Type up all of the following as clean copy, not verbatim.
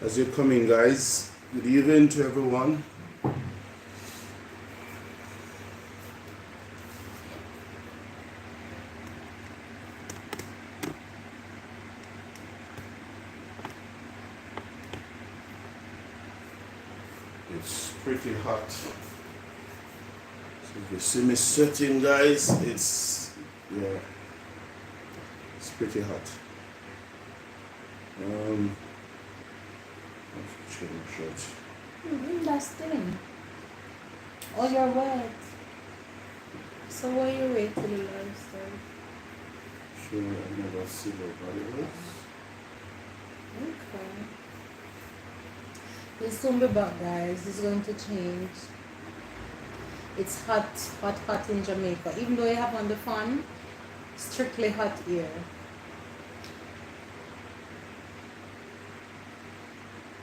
As you're coming, guys, good evening to everyone. It's pretty hot. So if you see me sweating, guys, yeah, it's pretty hot. I have to change my shirt. Last thing. Oh, you're wet. So why you wait till the live start? Sure, I never see nobody else. Okay. We'll soon be back, guys. It's going to change. It's hot, hot, hot in Jamaica. Even though you have on the fan, strictly hot here.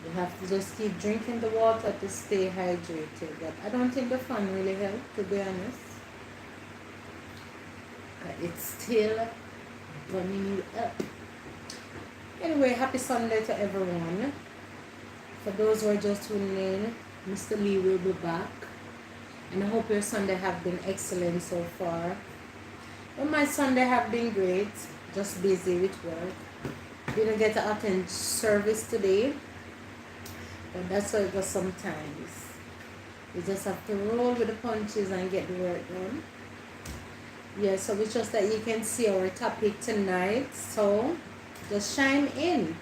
You have to just keep drinking the water to stay hydrated. But I don't think the fan really helped, to be honest. But it's still burning you up. Anyway, happy Sunday to everyone. For those who are just tuning in, Mr. Lee will be back. And I hope your Sunday have been excellent so far. Well, my Sunday have been great. Just busy with work. Didn't get to attend service today. But that's how it goes sometimes. You just have to roll with the punches and get the work done. Yeah, so it's just that you can see our topic tonight. So just chime in.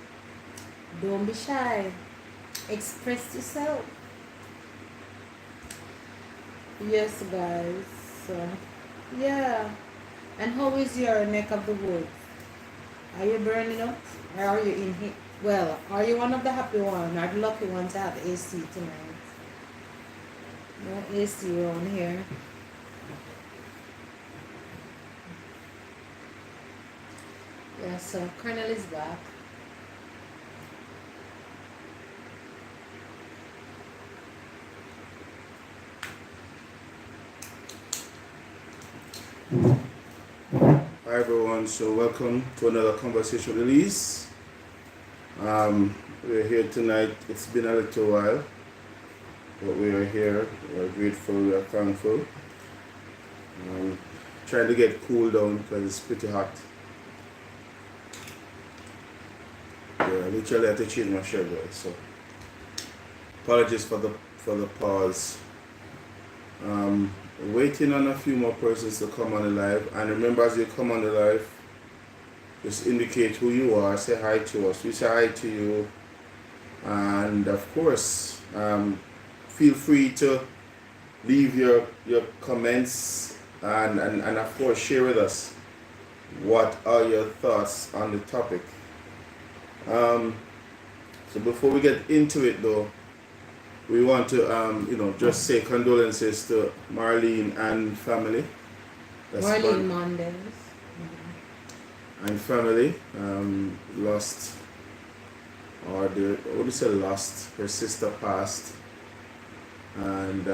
Don't be shy. Express yourself. Yes, guys. So, yeah. And how is your neck of the woods? Are you burning up? Or are you in here? Well, are you one of the happy ones? Or the lucky ones to have AC tonight? No AC around here. Yeah, so Colonel is back. Hi everyone, so welcome to another conversation release. We're here tonight. It's been a little while, but we are here. We're grateful, we are thankful. Trying to get cool down because it's pretty hot. Yeah, literally I had to change my shirt, guys. So apologies for the pause. Waiting on a few more persons to come on the live, and remember, as you come on the live, just indicate who you are, say hi to us, we say hi to you, and of course feel free to leave your comments and of course share with us what are your thoughts on the topic. So before we get into it though, we want to, just say condolences to Marlene and family. That's Marlene Mondays. And family lost, or what do you say, lost? Her sister passed, and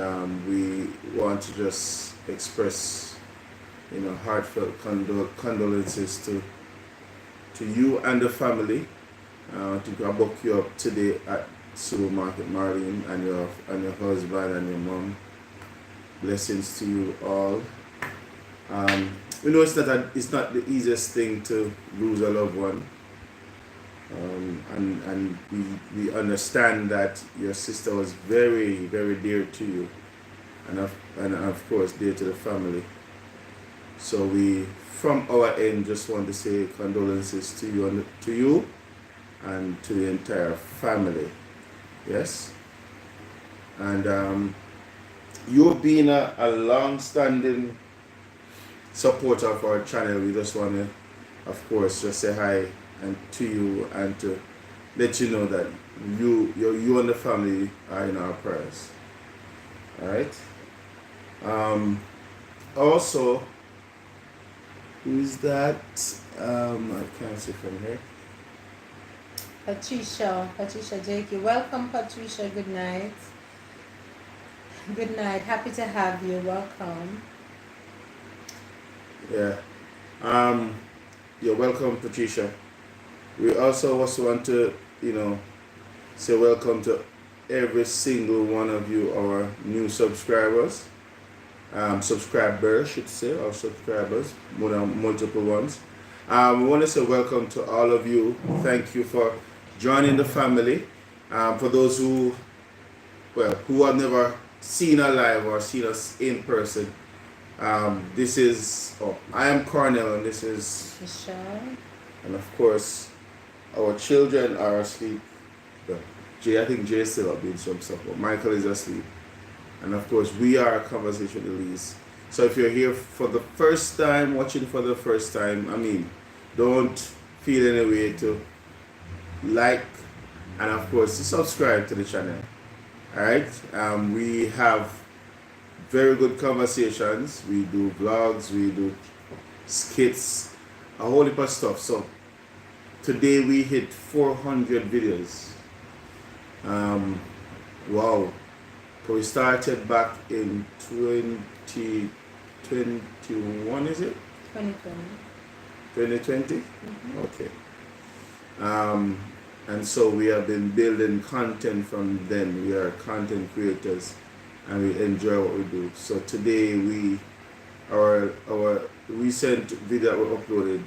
we want to just express, heartfelt condolences to you and the family. To grab book you up today at Supermarket Marlene and your husband and your mom. Blessings to you all. We know it's not the easiest thing to lose a loved one, and we understand that your sister was very, very dear to you, and of course dear to the family. So we, from our end, just want to say condolences to you and to the entire family. Yes. And you being a long-standing supporter of our channel, we just want to, of course, just say hi and to you and to let you know that you and the family are in our prayers. All right. Also, who is that? I can't see from here. Patricia Jakey. Welcome, Patricia. Good night. Good night. Happy to have you. Welcome. Yeah. You're welcome, Patricia. We also want to, Say welcome to every single one of you, our new subscribers. Subscribers, should say, or subscribers, more than multiple ones. We want to say welcome to all of you. Thank you for joining the family. For those who have never seen us live or seen us in person, I am Cornell, and this is Michelle. And of course, our children are asleep. Well, I think Jay is still up doing some stuff, but Michael is asleep. And of course, we are Conversation Elise. So if you're here for the first time, watching for the first time, don't feel any way to like and of course to subscribe to the channel. Alright? We have very good conversations. We do vlogs, we do skits, a whole heap of stuff. So today we hit 400 videos. Wow. So we started back in 2021, is it? 2020. 2020? Mm-hmm. Okay. And so we have been building content from then. We are content creators and we enjoy what we do. So today our recent video that we uploaded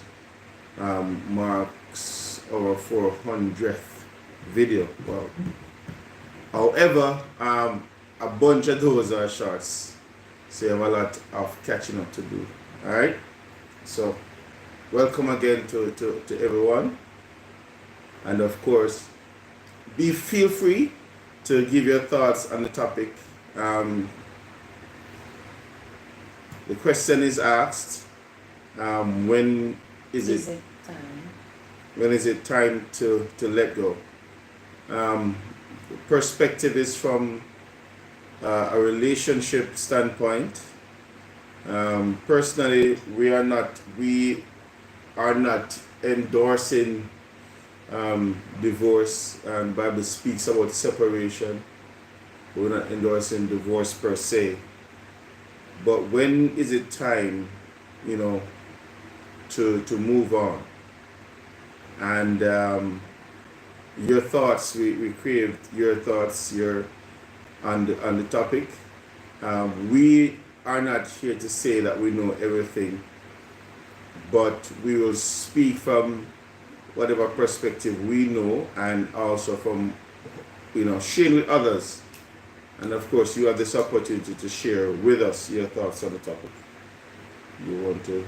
marks our 400th video. Wow. However, a bunch of those are shorts, so you have a lot of catching up to do. Alright? So welcome again to everyone. And of course, feel free to give your thoughts on the topic. The question is asked, when is it time to let go? Perspective is from a relationship standpoint. Personally, we are not endorsing divorce, and Bible speaks about separation. We're not endorsing divorce per se, but when is it time, to move on? And your thoughts, we crave your thoughts on the topic. We are not here to say that we know everything, but we will speak from whatever perspective we know, and also from sharing with others. And of course, you have this opportunity to share with us your thoughts on the topic. You want to?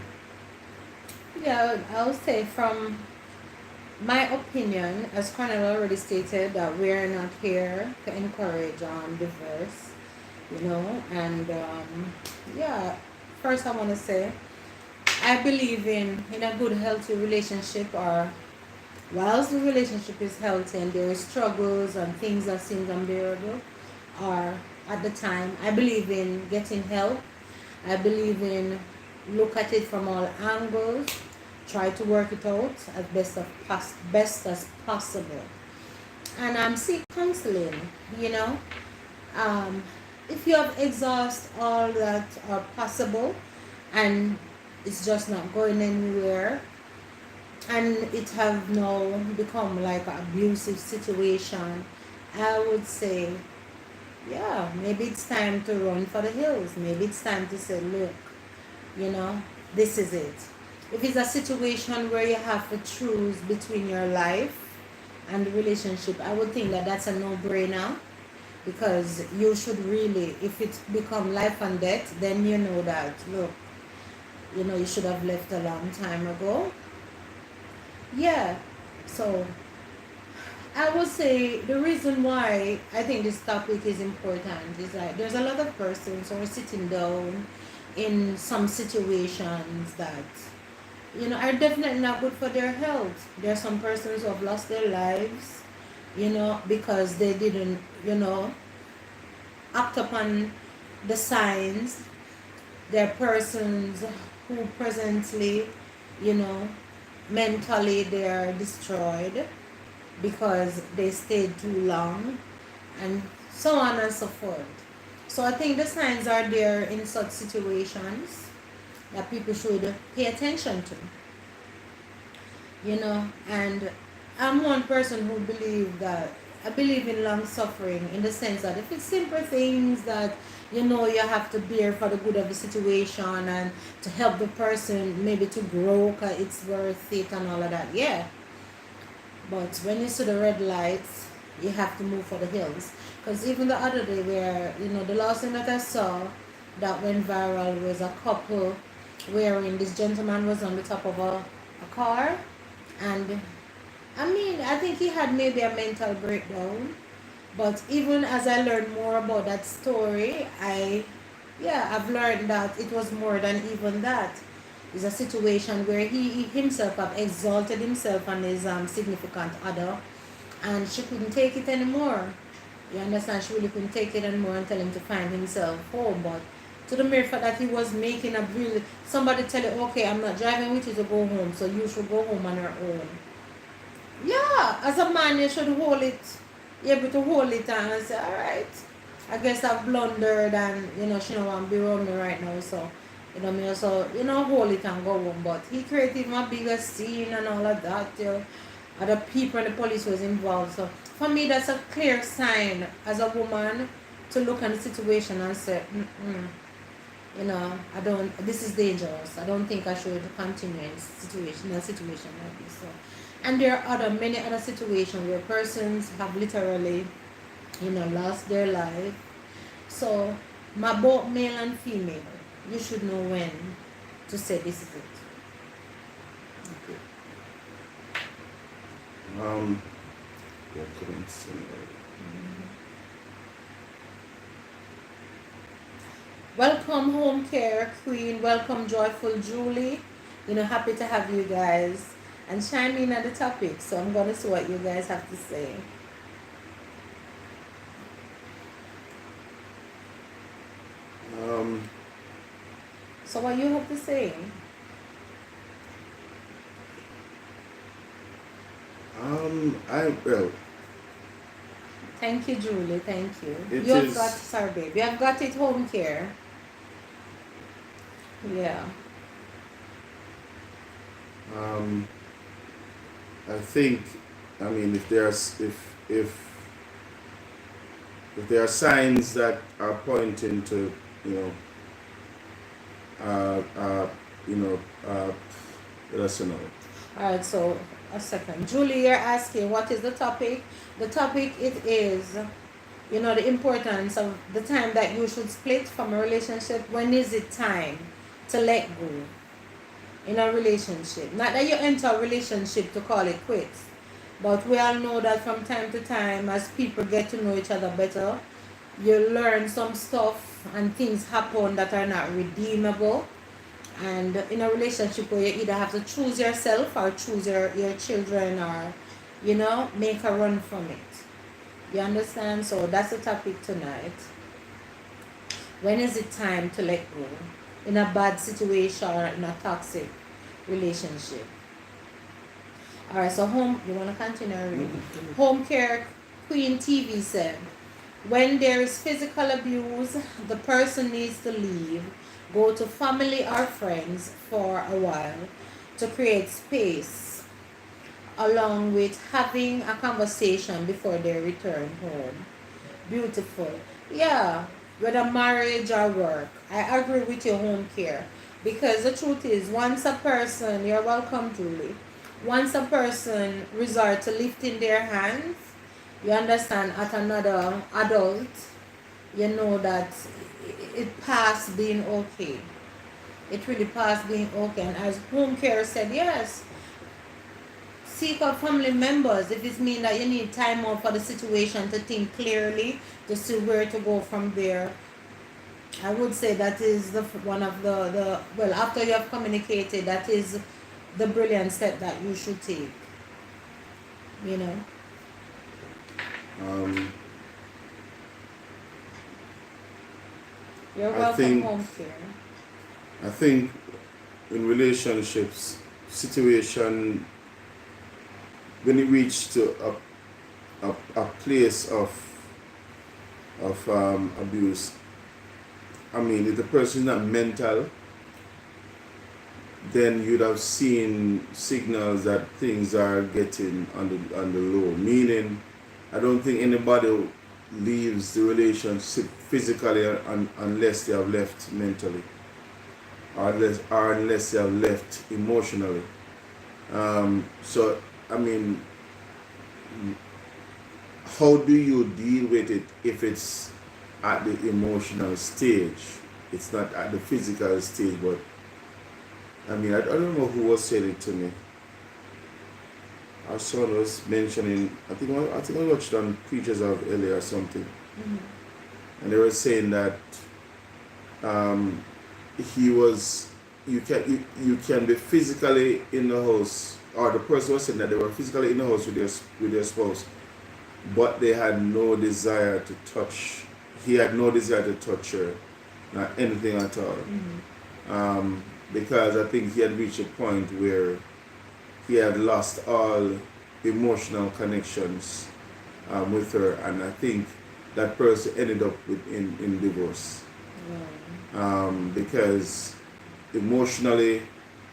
Yeah, I would say from my opinion, as Cornell already stated, that we're not here to encourage divorce, and first I want to say, I believe in a good, healthy relationship, or whilst the relationship is healthy and there is struggles and things that seem unbearable, or at the time, I believe in getting help. I believe in look at it from all angles, try to work it out as best as possible, and seek counseling. If you have exhausted all that are possible, and it's just not going anywhere, and it have now become like an abusive situation, I would say, maybe it's time to run for the hills. Maybe it's time to say, look, this is it. If it's a situation where you have to choose between your life and the relationship, I would think that that's a no-brainer, because you should really, if it's become life and death, then you know that, look, you should have left a long time ago. So I would say the reason why I think this topic is important is that there's a lot of persons who are sitting down in some situations that are definitely not good for their health. There are some persons who have lost their lives, because they didn't, act upon the signs. There are persons who presently, mentally they are destroyed because they stayed too long, and so on and so forth. So I think the signs are there in such situations that people should pay attention to. And I'm one person who believes that I believe in long suffering in the sense that if it's simple things that you know you have to bear for the good of the situation and to help the person maybe to grow, 'cause it's worth it and all of that, yeah. But when you see the red lights, you have to move for the hills. Because even the other day, where the last thing that I saw that went viral was a couple wherein this gentleman was on the top of a car, and I mean, I think he had maybe a mental breakdown. But even as I learned more about that story, I've learned that it was more than even that. It's a situation where he himself have exalted himself and his significant other, and she couldn't take it anymore. You understand? She really couldn't take it anymore and tell him to find himself home. But to the mere fact that he was making a really, somebody tell you, okay, I'm not driving with you to go home, so you should go home on your own. Yeah, as a man, you should hold it, you're able to hold it and say, all right, I guess I've blundered and, she don't want to be around me right now, so, me also, hold it and go home. But he created even a bigger scene and all of that, other people and the police was involved. So for me, that's a clear sign as a woman to look at the situation and say, this is dangerous. I don't think I should continue in a situation like this. So, and there are many other situations where persons have literally, lost their life. So, both male and female, you should know when to say this is it. Okay. Your comments. Welcome Home Care Queen. Welcome Joyful Julie. Happy to have you guys. And chime in on the topic. So I'm going to see what you guys have to say. So what you have to say? Thank you, Julie. Thank you. You have got, sorry, babe. You have got it, home care. Yeah. I think, if there are signs that are pointing to, let us know. All right, so a second. Julie, you're asking what is the topic? The topic it is, the importance of the time that you should split from a relationship. When is it time to let go in a relationship? Not that you enter a relationship to call it quits, but we all know that from time to time, as people get to know each other better, you learn some stuff and things happen that are not redeemable. And in a relationship where you either have to choose yourself or choose your children, or make a run from it. You understand? So that's the topic tonight. When is it time to let go in a bad situation or in a toxic relationship? Alright, so you want to continue reading? Home Care Queen TV said, when there is physical abuse, the person needs to leave, go to family or friends for a while to create space, along with having a conversation before they return home. Beautiful. Yeah, whether marriage or work. I agree with your home care. Because the truth is, once a person, you're welcome, Julie, once a person resort to lifting their hands, you understand, at another adult, you know that it passed being okay. It really passed being okay. And as home care said, yes, seek out family members if it means that you need time out for the situation to think clearly, to see where to go from there. I would say that is one of the well, after you have communicated, that is the brilliant step that you should take. You're welcome, home care. I think in relationships, situation, when you reach to a place of abuse, if the person is not mental, then you'd have seen signals that things are getting on the low. Meaning, I don't think anybody leaves the relationship physically unless they have left mentally, or unless they have left emotionally. So, I mean, how do you deal with it if it's at the emotional stage? It's not at the physical stage, but I mean, I don't know who was saying it to me. Our son was mentioning, I think I watched on Preachers of Eli or something, and they were saying that um, he was, you can be physically in the house, or the person was saying that they were physically in the house with their spouse, but they had no desire to touch. He had no desire to touch her, not anything at all, because I think he had reached a point where he had lost all emotional connections with her, and I think that person ended up in divorce, because emotionally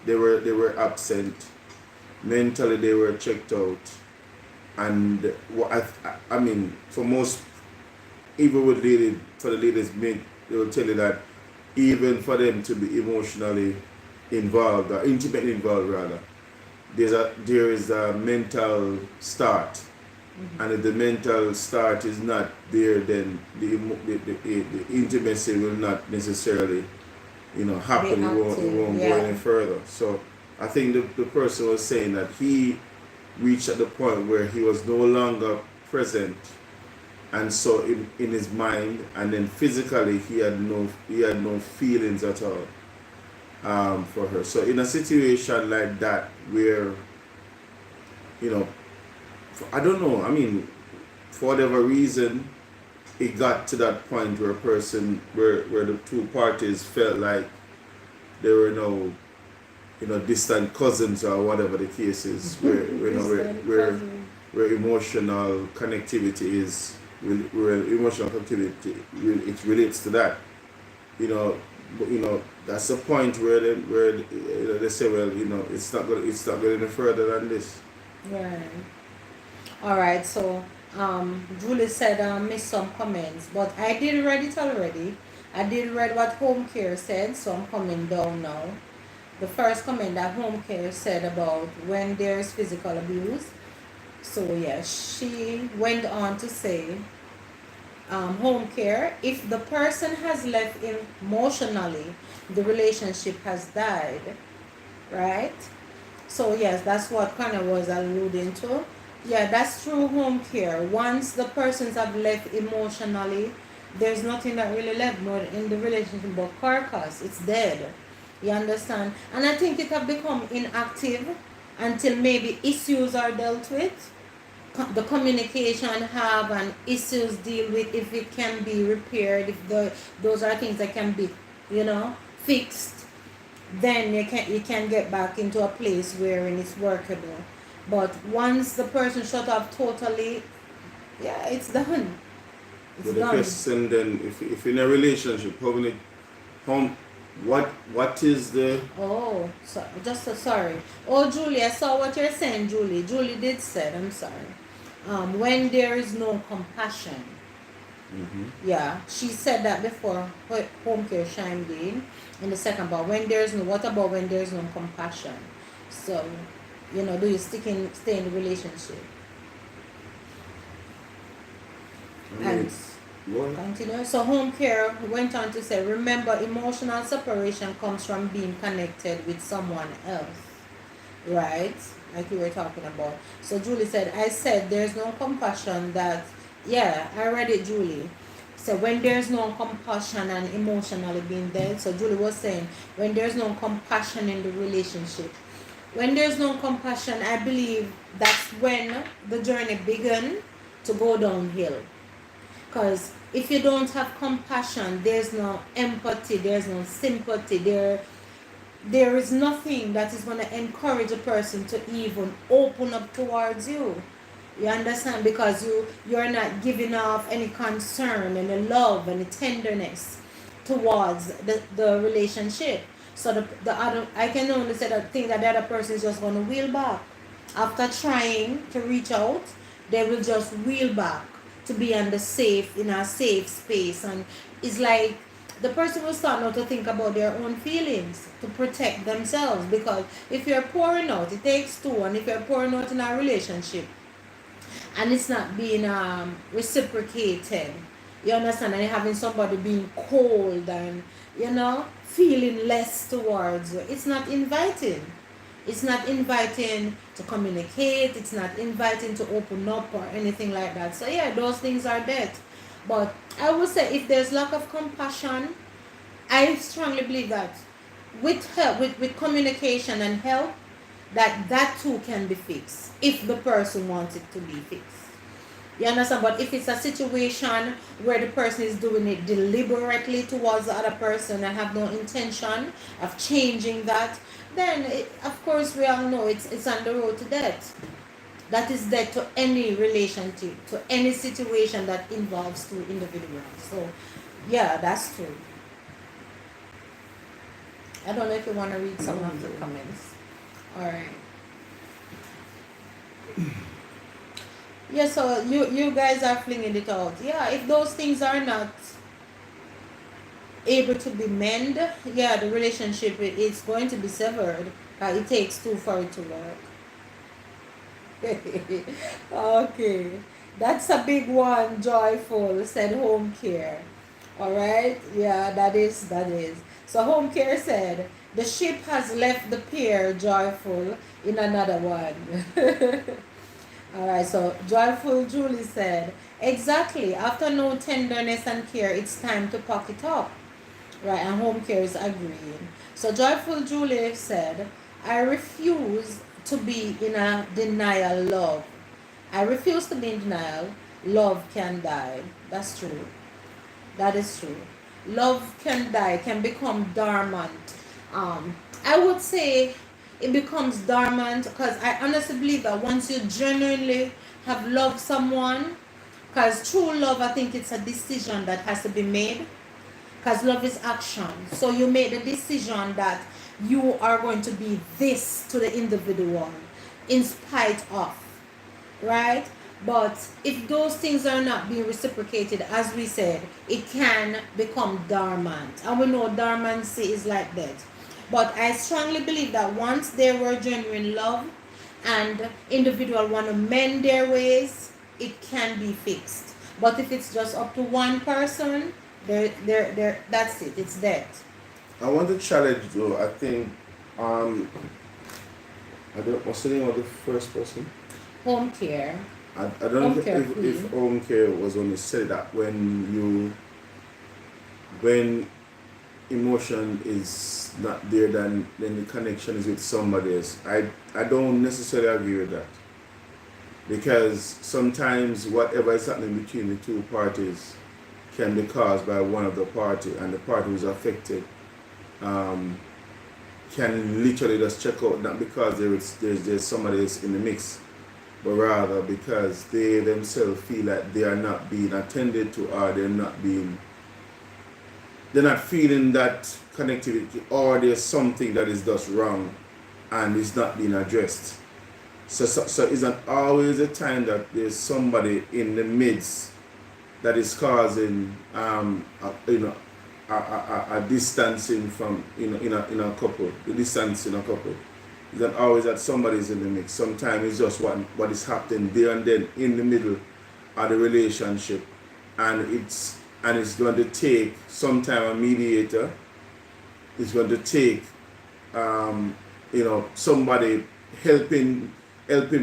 they were absent, mentally they were checked out, and I mean, for most, even with for the ladies, they will tell you that even for them to be emotionally involved, or intimately involved rather, there is a mental start, and if the mental start is not there, then the intimacy will not necessarily, happen. It won't go any further. So I think the person was saying that he reached at the point where he was no longer present, and so in his mind, and then physically he had no feelings at all for her. So in a situation like that, where I don't know, I mean, for whatever reason, it got to that point where where the two parties felt like they were no, distant cousins or whatever the case is, where where emotional connectivity is, where emotional connectivity it relates to that, but that's the point where they say, well, it's not going any further than this. Right. All right. So, Julie said missed some comments, but I did read it already. I did read what home care said, so I'm coming down now. The first comment that home care said about when there's physical abuse. So yeah, she went on to say, home care, if the person has left emotionally, the relationship has died, right? So yes, that's what kind of was alluding to. Yeah, that's true. Home care, once the persons have left emotionally, there's nothing that really left more in the relationship but carcass. It's dead. You understand? And I think it have become inactive until maybe issues are dealt with, the communication have, and issues deal with, if it can be repaired, if those are things that can be fixed, then you can get back into a place where it's workable. But once the person shut off totally, yeah, it's done. It's But the done. question then, if in a relationship, what is the Oh, so just sorry. Oh, Julie, I saw what you're saying, Julie. Julie did say, I'm sorry. When there is no compassion. Yeah, she said that before home care chimed in the second part. What about when there's no compassion? So, do you stay in the relationship? And continue. So home care went on to say, remember, emotional separation comes from being connected with someone else, right? Like you were talking about. So Julie said, I said there's no compassion. That, yeah, I read it, Julie. So when there's no compassion and emotionally being dead, so Julie was saying, when there's no compassion in the relationship, when there's no compassion, I believe that's when the journey began to go downhill. Because if you don't have compassion, there's no empathy, there's no sympathy, there is nothing that is going to encourage a person to even open up towards you. You understand? Because you're not giving off any concern, any love, any tenderness towards the relationship. So the other, I can only say that thing that the other person is just going to wheel back after trying to reach out, they will just reel back to be in a safe space. And it's like the person will start now to think about their own feelings to protect themselves, because if you're pouring out, it takes two, and if you're pouring out in a relationship and it's not being reciprocated, you understand, and you're having somebody being cold and feeling less towards you, it's not inviting. It's not inviting to communicate, it's not inviting to open up or anything like that. So yeah, those things are dead. But I would say if there's lack of compassion, I strongly believe that with help, with communication and help, that too can be fixed if the person wants it to be fixed. You understand? But if it's a situation where the person is doing it deliberately towards the other person and have no intention of changing that, then of course we all know it's on the road to death. That is death to any relationship, to any situation that involves two individuals. So yeah, that's true. I don't know if you want to read some of the comments. All right. Yeah, so you guys are flinging it out. Yeah, if those things are not able to be mended, yeah, the relationship is going to be severed. It takes two for it to work. Okay, that's a big one. Joyful said home care. All right, yeah, that is. So home care said the ship has left the pier. Joyful in another one. All right, so Joyful Julie said, exactly, after no tenderness and care, it's time to pack it up. Right, and home care is agreeing. So Joyful Julie said, I refuse to be in a denial love. I refuse to be in denial. Love can die. That's true. That is true. Love can die, can become dormant. I would say it becomes dormant because I honestly believe that once you genuinely have loved someone, because true love, I think it's a decision that has to be made, because love is action. So you made a decision that you are going to be this to the individual in spite of, right? But if those things are not being reciprocated, as we said, it can become dormant. And we know dormancy is like that. But I strongly believe that once there were genuine love and individual want to mend their ways, it can be fixed. But if it's just up to one person, that's it. It's dead. I want to challenge though. I think I don't. What's the name of the first person? Home care. I don't know if home care was only said that when emotion is not there, then the connection is with somebody else. I don't necessarily agree with that, because sometimes whatever is happening between the two parties can be caused by one of the party, and the party who's affected can literally just check out, not because there's somebody else in the mix, but rather because they themselves feel like they are not being attended to, or they're not feeling that connectivity, or there's something that is just wrong and it's not being addressed. So it's not always a time that there's somebody in the midst that is causing a distancing from in a couple, the distance in a couple. It's not always that somebody's in the mix. Sometimes it's just what is happening there and then in the middle of the relationship, and it's going to take sometime a mediator. It's going to take somebody helping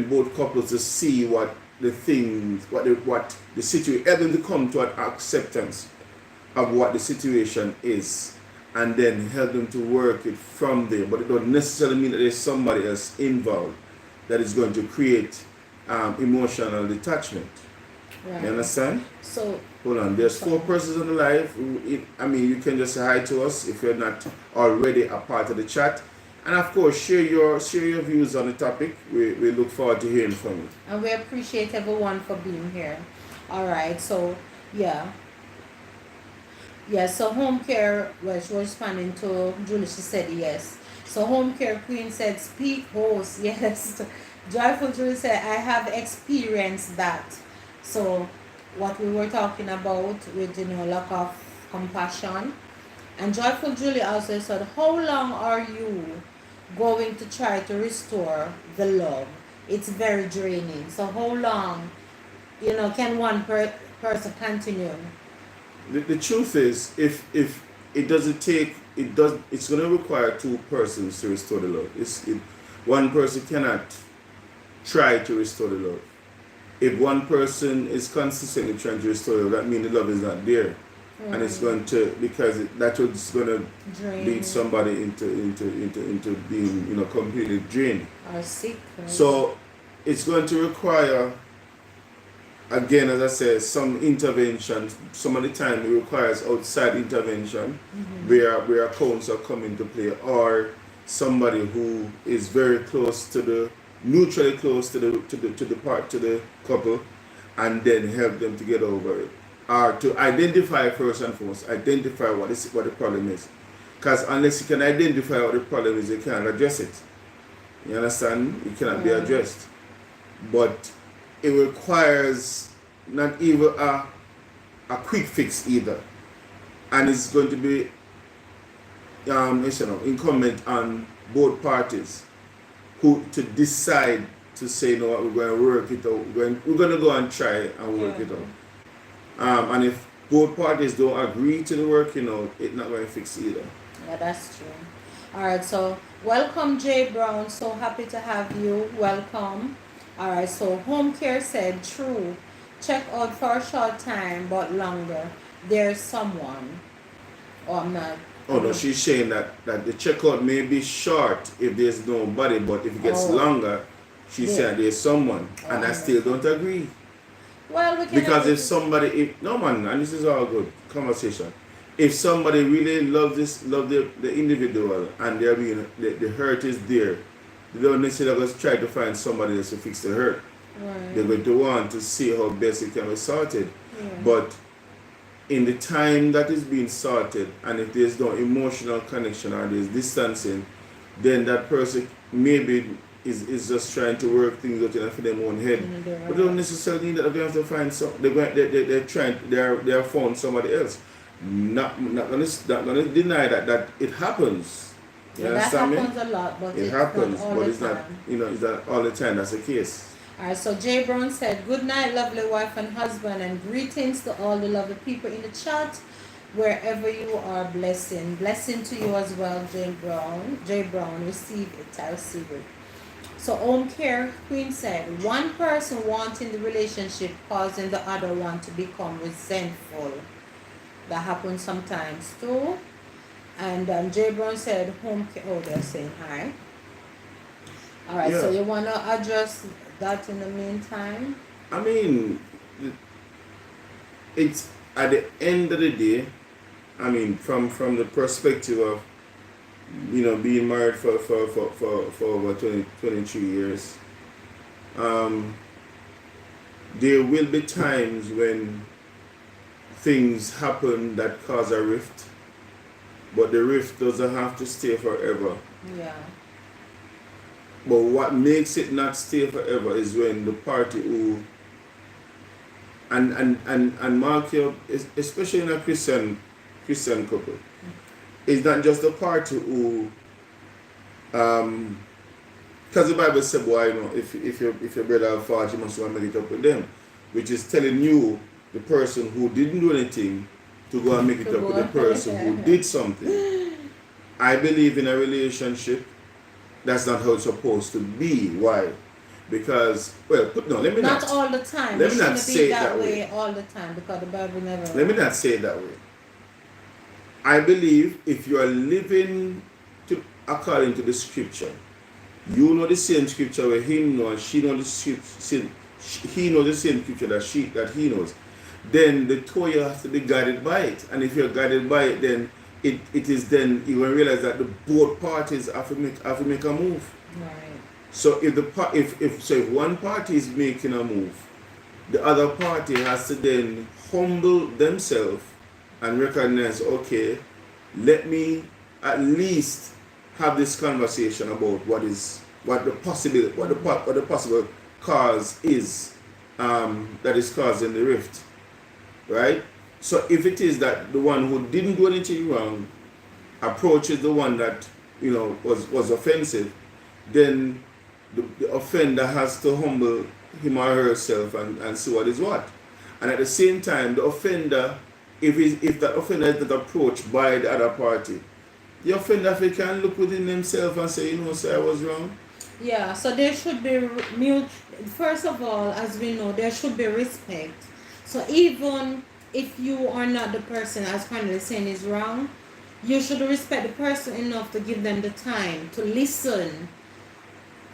both couples to see what the things, what the situation, help them to come to an acceptance of what the situation is, and then help them to work it from there. But it doesn't necessarily mean that there's somebody else involved that is going to create emotional detachment. Right. You understand? So hold on. There's 4 persons on the live. You can just say hi to us if you're not already a part of the chat, and of course share your views on the topic. We look forward to hearing from you. And we appreciate everyone for being here. All right. So yeah. So home care, well, she was responding to Julie, she said yes. So home care queen said, speak host, yes. Joyful Julie said, I have experienced that. So, what we were talking about with, lack of compassion. And Joyful Julie also said, how long are you going to try to restore the love? It's very draining. So, how long, can one person continue? The truth is, if it doesn't take, it's going to require two persons to restore the love. One person cannot try to restore the love. If one person is consistently trying to restore love, that means the love is not there. And it's going to, because that's what's going to lead somebody into being, completely drained. Or sick. Right? So it's going to require, again, as I said, some intervention. Some of the time it requires outside intervention, where a counselor come into play, or somebody who is very close to the, neutrally close to the couple, and then help them to get over it, or to identify first and foremost, identify what the problem is. Because unless you can identify what the problem is, you can't address it. You understand? It cannot be addressed. But it requires not even a quick fix either, and it's going to be incumbent on both parties who to decide to say, no, we're going to work it out. We're going to go and try and work it out. And if both parties don't agree to the working out, it's not going to fix either. Yeah, that's true. All right, so welcome, Jay Brown. So happy to have you. Welcome. All right, so Home Care said, true. Check out for a short time, but longer. There's someone. Or I'm not. Oh no, she's saying that the checkout may be short if there's nobody, but if it gets longer, she's saying there's someone, and I still don't agree. Well, we can, because if somebody, no man, and this is all good conversation. If somebody really love the individual, and the hurt is there, they don't necessarily just try to find somebody else to fix the hurt. Right. They're going to want to see how best it can be sorted. But in the time that is being sorted, and if there's no emotional connection or there's distancing, then that person maybe is just trying to work things out in their own head. But they don't necessarily need that. They have to find some. They're found somebody else. Not gonna deny that it happens. You understand me? That happens a lot, but it happens, not all but the it's time. not. It's not all the time. That's the case. Alright, so Jay Brown said, good night, lovely wife and husband, and greetings to all the lovely people in the chat, wherever you are. Blessing to you as well, Jay Brown, receive it. I receive it. So Home Care Queen said, one person wanting the relationship causing the other one to become resentful. That happens sometimes too. And Jay Brown said, Home Care. Oh, they're saying hi. Alright, so you want to address that in the meantime? I mean, it's at the end of the day, I mean, from the perspective of, being married for over 23 years, there will be times when things happen that cause a rift, but the rift doesn't have to stay forever. Yeah. But what makes it not stay forever is when the party who and mark you, especially in a Christian couple, it's not just the party who because the Bible said, boy, if your brother have fault, you must go and make it up with them, which is telling you, the person who didn't do anything, to go and make it up with the person who did something. I believe in a relationship, that's not how it's supposed to be. Why? Because, let me not all the time. Let me not say it that way all the time, because the Bible never. Let me not say it that way. I believe if you are living according to the scripture, you know the same scripture where he knows, and she knows he knows the same scripture that he knows, then the two of you have to be guided by it. And if you're guided by it, then it is then you will realize that the both parties have to make a move. Right. So if one party is making a move, the other party has to then humble themselves and recognize, okay, let me at least have this conversation about what is what the possible cause is, that is causing the rift, right? So if it is that the one who didn't do anything wrong approaches the one that was offensive, then the offender has to humble him or herself and see what is what. And at the same time, the offender, if that offender is not approached by the other party, the offender, if he can look within himself and say, sir, I was wrong. Yeah, so there should be first of all, as we know, there should be respect. So even if you are not the person, as Cornell is saying, is wrong, you should respect the person enough to give them the time to listen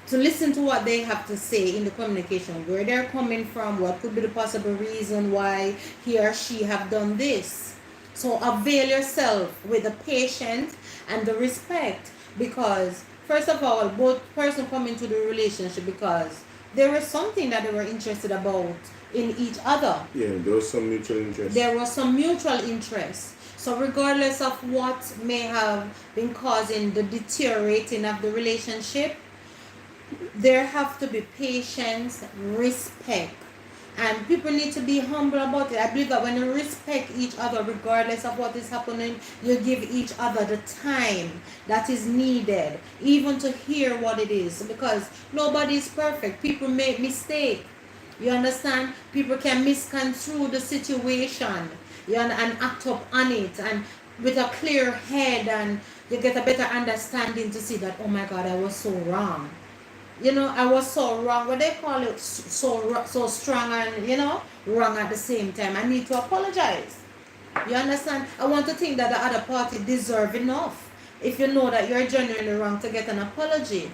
to what they have to say in the communication, where they're coming from, what could be the possible reason why he or she have done this. So avail yourself with the patience and the respect, because first of all, both person come into the relationship because there was something that they were interested about in each other. Yeah, there was some mutual interest. There was some mutual interest. So regardless of what may have been causing the deteriorating of the relationship, there have to be patience, respect, and people need to be humble about it. I believe that when you respect each other, regardless of what is happening, you give each other the time that is needed, even to hear what it is, because nobody is perfect. People make mistakes. You understand? People can misconstrue the situation, and act up on it, and with a clear head, and you get a better understanding to see that, oh my God, I was so wrong. I was so wrong. What they call it, so strong and wrong at the same time. I need to apologize. You understand? I want to think that the other party deserve enough. If you know that you're genuinely wrong, to get an apology.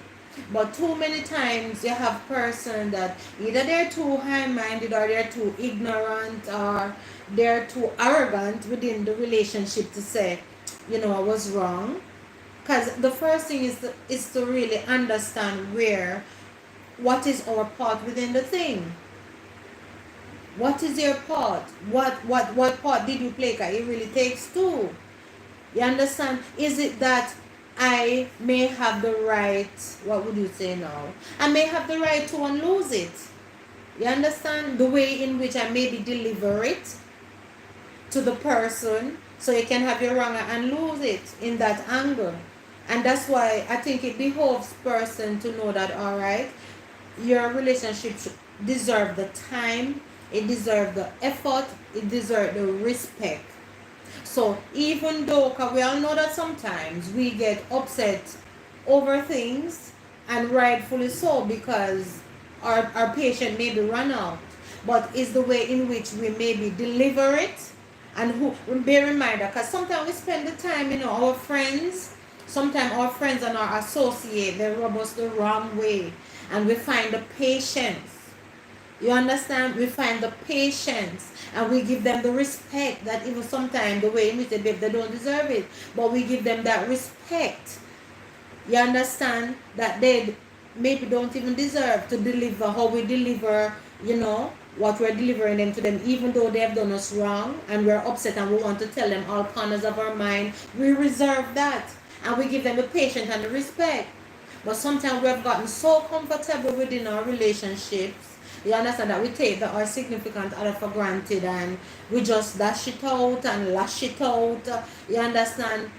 But too many times you have person that either they're too high-minded, or they're too ignorant, or they're too arrogant within the relationship to say, I was wrong. Because the first thing is to really understand what is our part within the thing. What is your part? What part did you play? Because it really takes two. You understand? Is it that I may have the right, what would you say now? I may have the right to and lose it. You understand? The way in which I maybe deliver it to the person, so you can have your wrong and lose it in that angle. And that's why I think it behoves person to know that, all right, your relationship deserve the time, it deserve the effort, it deserve the respect. So even though, because we all know that sometimes we get upset over things, and rightfully so, because our patient may be run out, but it's the way in which we maybe deliver it, and bear in mind that, because sometimes we spend the time, our friends, sometimes our friends and our associates, they rub us the wrong way, and we find the patience. You understand? We find the patience, and we give them the respect that even sometimes the way in which they behave, they don't deserve it, but we give them that respect. You understand? That they maybe don't even deserve to deliver how we deliver, what we're delivering them to them, even though they have done us wrong, and we're upset and we want to tell them all corners of our mind. We reserve that. And we give them the patience and the respect. But sometimes we have gotten so comfortable within our relationships, you understand, that we take our significant other for granted, and we just dash it out and lash it out, you understand,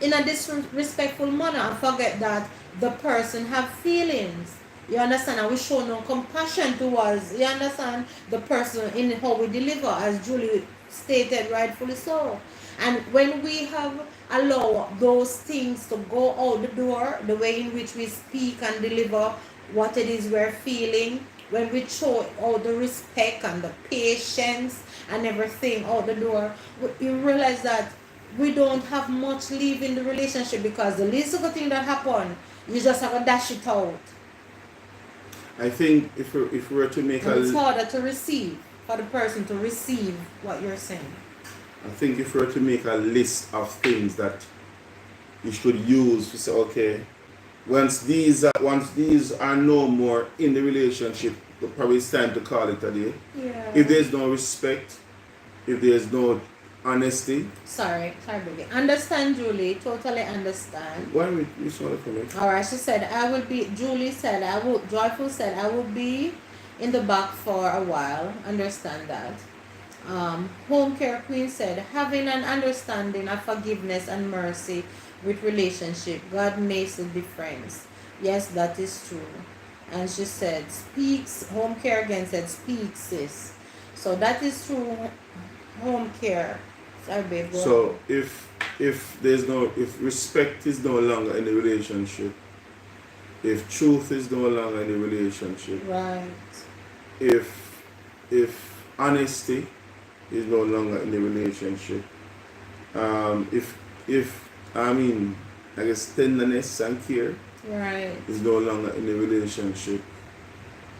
in a disrespectful manner, and forget that the person have feelings. You understand? And we show no compassion towards, you understand, the person in how we deliver, as Julie stated, rightfully so. And when we have allowed those things to go out the door, the way in which we speak and deliver what it is we're feeling, when we show all the respect and the patience and everything out the door, you realize that we don't have much leave in the relationship, because the least of the thing that happen, you just have to dash it out. I think if we were to make and it's harder to receive, for the person to receive what you're saying. I think if we were to make a list of things that you should use to say, okay, once these are no more in the relationship, probably it's time to call it a day. Yeah. If there's no respect, if there's no honesty. Sorry, baby. Understand, Julie. Totally understand. Why we saw the comment? All right, she said, I will be, Julie said, Joyful said, I will be in the back for a while. Understand that. Home Care Queen said, having an understanding of forgiveness and mercy with relationship, God makes the difference. Yes, that is true. And she said, speaks, Home Care again said, speak, sis. So that is true, Home Care. Sorry, babe. So if respect is no longer in the relationship, if truth is no longer in the relationship, right, if honesty is no longer in the relationship, if I guess tenderness and care right, is no longer in the relationship,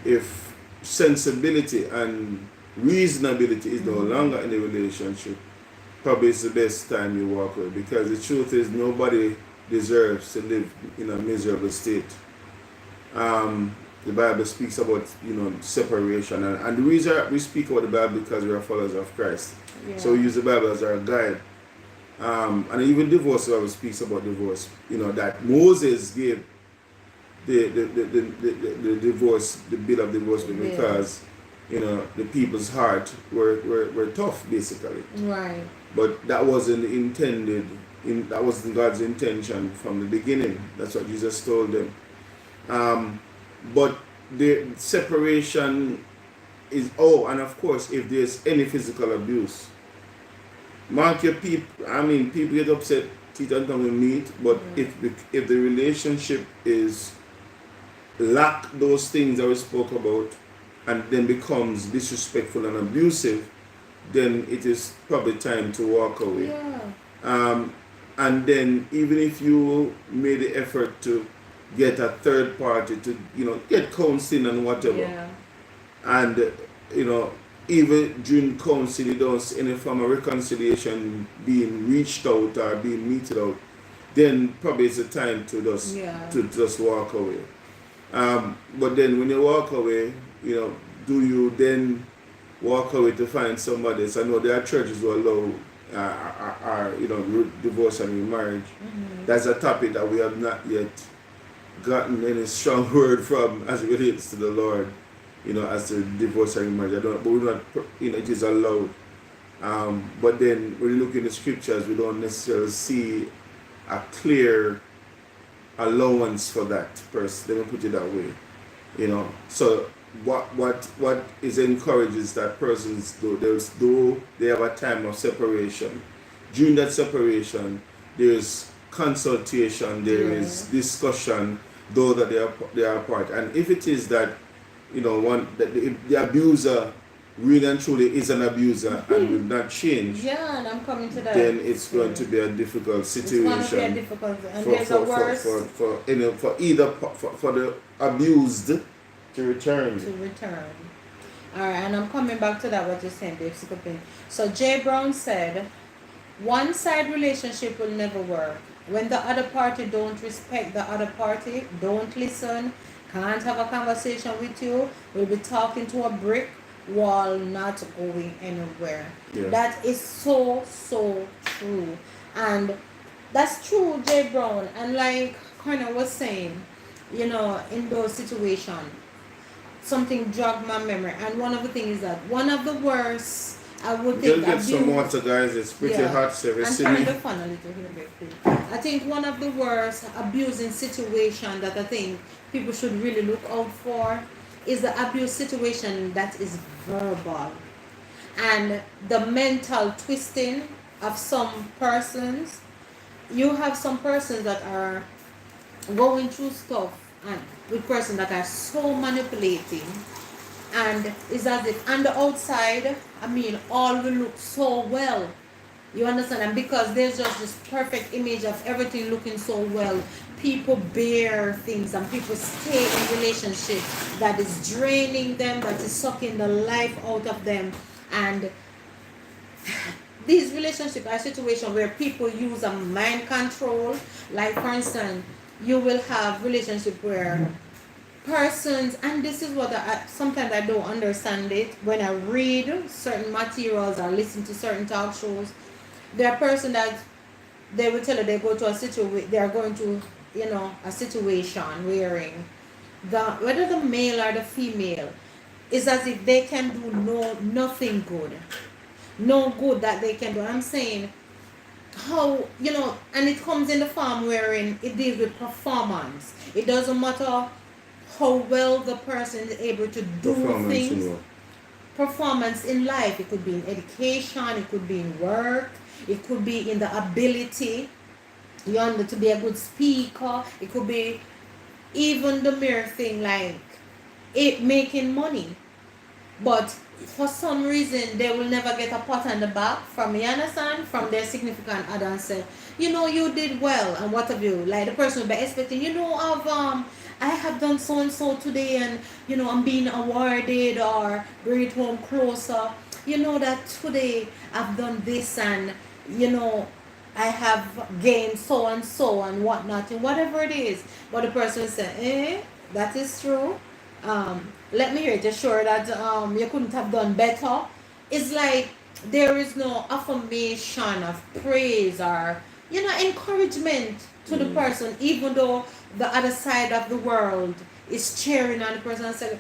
if sensibility and reasonability is no longer in the relationship, probably it's the best time you walk away, because the truth is nobody deserves to live in a miserable state. The Bible speaks about separation, and the reason we speak about the Bible because we are followers of Christ. yeah. So we use the Bible as our guide. And even divorce, the Bible speaks about divorce. That Moses gave the divorce, the bill of divorce, because the people's heart were tough, basically. Right. But that wasn't intended. That wasn't God's intention from the beginning. That's what Jesus told them. But the separation is, and of course, if there's any physical abuse, mark your people. People get upset, teeth and tongue will meet, but if the relationship is lack those things that we spoke about, and then becomes disrespectful and abusive, then it is probably time to walk away. Yeah. And then even if you made the effort to get a third party to get counseling and whatever, Yeah. and even during counseling you don't see any form of reconciliation being reached out or being meted out, then probably it's a time to just walk away. But then when you walk away, do you then walk away to find somebody else? I know there are churches who allow divorce and remarriage. Mm-hmm. That's a topic that we have not yet gotten any strong word from as it relates to the Lord, as to divorce and remarriage. But we're not, it is allowed. But then when you look in the scriptures, we don't necessarily see a clear allowance for that person. Let me put it that way. So what is encouraged is that persons though they have a time of separation. During that separation, there's consultation, there is discussion, though that they are apart. And if it is that the abuser really and truly is an abuser and will not change, and I'm coming to that. then it's going to be a difficult situation. It's going to be a difficult, and there's a worse for the abused to return. All right, and I'm coming back to that what you're saying, Dave. So Jay Brown said, one-side relationship will never work. When the other party don't respect the other party, don't listen, can't have a conversation with you, will be talking to a brick wall, not going anywhere. Yeah. That is so true. And that's true, Jay Brown. And like Cornell was saying, in those situations, something jogged my memory. And one of the things is that one of the worst, I would think, just get some water, guys. It's pretty hot. So I'm trying to fun a little here, please. I think one of the worst abusing situation that I think people should really look out for is the abuse situation that is verbal, and the mental twisting of some persons. You have some persons that are going through stuff, and with persons that are so manipulating, and it's as if on the outside, all will look so well. You understand? And because there's just this perfect image of everything looking so well, people bear things and people stay in relationships that is draining them, that is sucking the life out of them. And these relationships are situations where people use a mind control. Like, for instance, you will have relationships where persons, and this is what sometimes I don't understand it when I read certain materials or listen to certain talk shows, There are person that they will tell you they go to a situation, they are going to, a situation wherein whether the male or the female, is as if they can do nothing good, no good that they can do. I'm saying how, and it comes in the form wherein it deals with performance. It doesn't matter how well the person is able to do things. Performance in life. It could be in education, it could be in work, it could be in the ability to be a good speaker, it could be even the mere thing like it making money. But for some reason they will never get a pat on the back from, you understand, from their significant other and say, you did well, and what have you, like the person will be expecting, I have done so and so today, and I'm being awarded, or bring it home closer, that today I've done this, and I have gained so and so and whatnot, and whatever it is. But the person will say, that is true. Let me hear it. You're sure that you couldn't have done better? It's like there is no affirmation of praise or encouragement to the person, even though the other side of the world is cheering on the person and saying,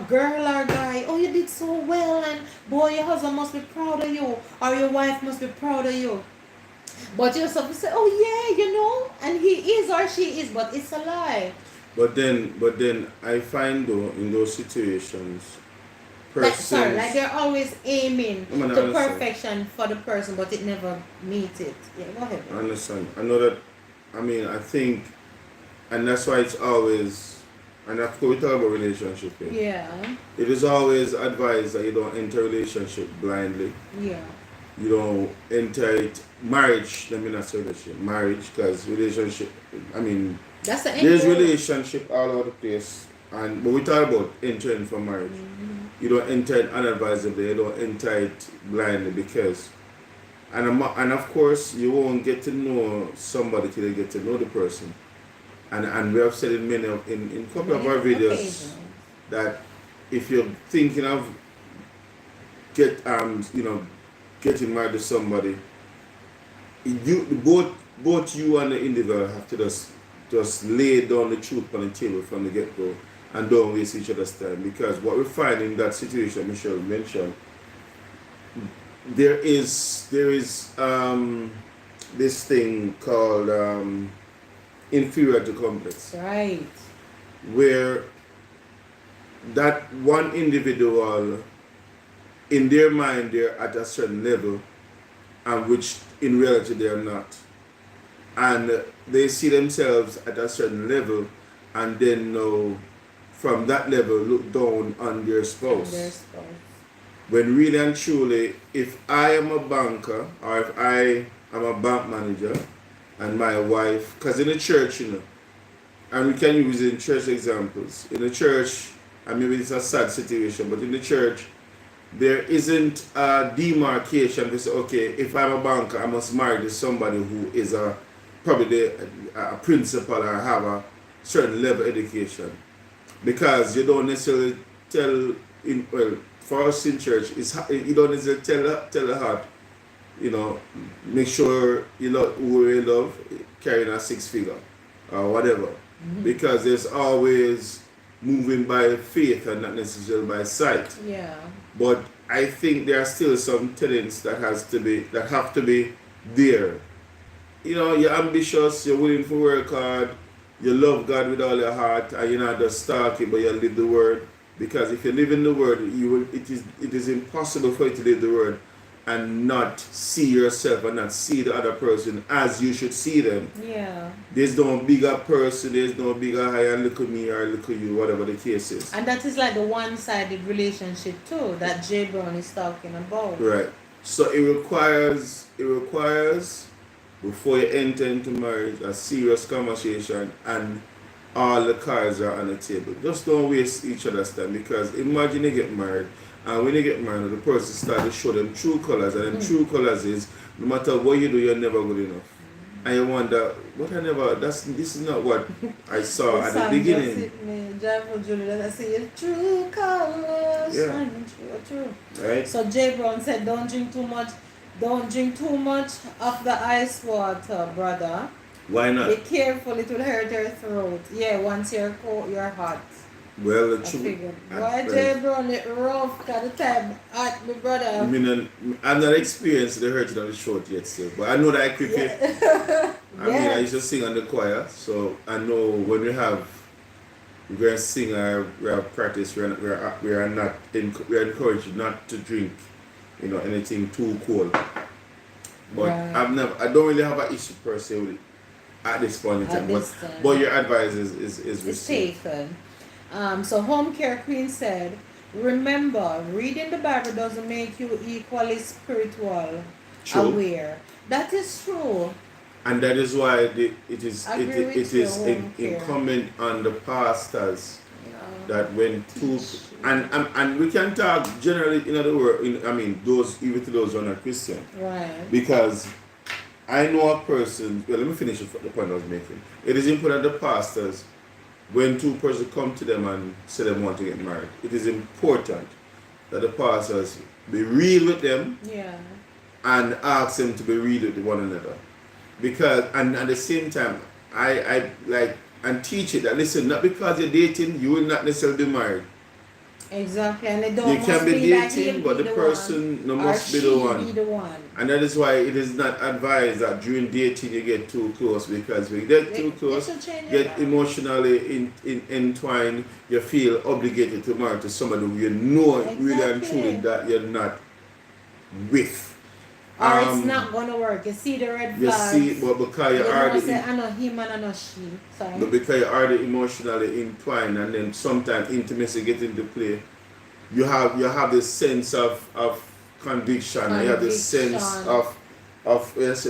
girl or guy, oh, you did so well, and boy, your husband must be proud of you, or your wife must be proud of you. But you yourself say, oh yeah, and he is or she is, but it's a lie. But then I find though in those situations, like they're always aiming to perfection for the person, but it never meets it. Yeah, go ahead. I understand. I know that. I think, and that's why it's always, and of course we talk about relationship. Yeah. It is always advised that you don't enter a relationship blindly. Yeah. You don't enter it marriage. Let me not say that marriage, because relationship. That's the there's relationship all over the place, but we talk about entering for marriage. Mm-hmm. You don't enter it unadvisedly. You don't enter it blindly, because, and of course you won't get to know somebody till you get to know the person. And we have said in in couple of our videos that if you're thinking of getting married to somebody, both you and the individual have to just lay down the truth on the table from the get-go and don't waste each other's time. Because what we find in that situation Michelle mentioned, there is this thing called inferiority complex. Right. Where that one individual, in their mind, they're at a certain level, and which in reality they are not. And they see themselves at a certain level, and then now from that level look down on their spouse. When really and truly, if I am a banker, or if I am a bank manager, and my wife, because in the church, and we can use it in church examples. In the church, and maybe it's a sad situation, but in the church, there isn't a demarcation to say, okay, if I'm a banker, I must marry to somebody who is probably a principal or have a certain level of education. Because you don't necessarily tell, for us in church, you don't necessarily tell the heart, make sure you love who you love, carrying a 6-figure or whatever. Mm-hmm. Because there's always moving by faith and not necessarily by sight. Yeah. But I think there are still some tenets that have to be there. You're ambitious, you're willing to work hard, you love God with all your heart, and you're not just talking, but you live the word. Because if you live in the word, it is impossible for you to live the word and not see yourself and not see the other person as you should see them. Yeah. There's no bigger person, there's no bigger higher look at me or look at you, whatever the case is. And that is like the one-sided relationship too that Jay Brown is talking about. Right. So it requires before you enter into marriage a serious conversation, and all the cards are on the table. Just don't waste each other's time, because imagine you get married, and when you get married, the person starts to show them true colors, and them true colors is no matter what you do, you're never good enough. And you wonder, this is not what I saw at the beginning. I see your true colors. Yeah. True. Right. So Jay Brown said, don't drink too much Don't drink too much of the ice water, brother. Why Be not? careful, it will hurt your throat. Yeah, once you're cold, you're hot. Well, the I truth. figured. Boy, J. Brown, it rough, got the time hot, my I brother. mean, I'm not experienced the hurting of the throat yet, sir. But I know that I quickly. Yeah. I mean, I used to Yes. sing on the choir, so I know when we're going to sing or we have practice, we are encouraged not to drink, anything too cold. But Right. I don't really have an issue per se with it at this point in At time. this But time. your advice is It's received. taken. So Home Care Queen said, remember, reading the Bible doesn't make you equally spiritual True. aware. That is true. And that is why I agree with it you, is Home Care. incumbent on the pastors Yeah. that when two Teach. and we can talk generally in other words, I mean those even to those who are not Christian, Right. because I know a person. Well, let me finish the point I was making. It is important that the pastors, when two persons come to them and say they want to get married, it is important that the pastors be real with them Yeah. and ask them to be real with one another. Because and at the same time, I like and teach it that listen, not because you're dating, you will not necessarily be married. Exactly. And it You don't can must be be that dating, he'll but be the the person no one or must be she the be one. the one. And that is why it is not advised that during dating you get too close, because when you get too They close, should change it get now. emotionally entwined, you feel obligated to marry to somebody who you know really and truly Exactly. that you're not with. Or it's not gonna work. You see the red You see, flags. but because you You know, say already I know him and I know she. Sorry. but because you're already emotionally entwined, and then sometimes intimacy gets into play, you have this sense of conviction, and you have this sense Conviction, of yes,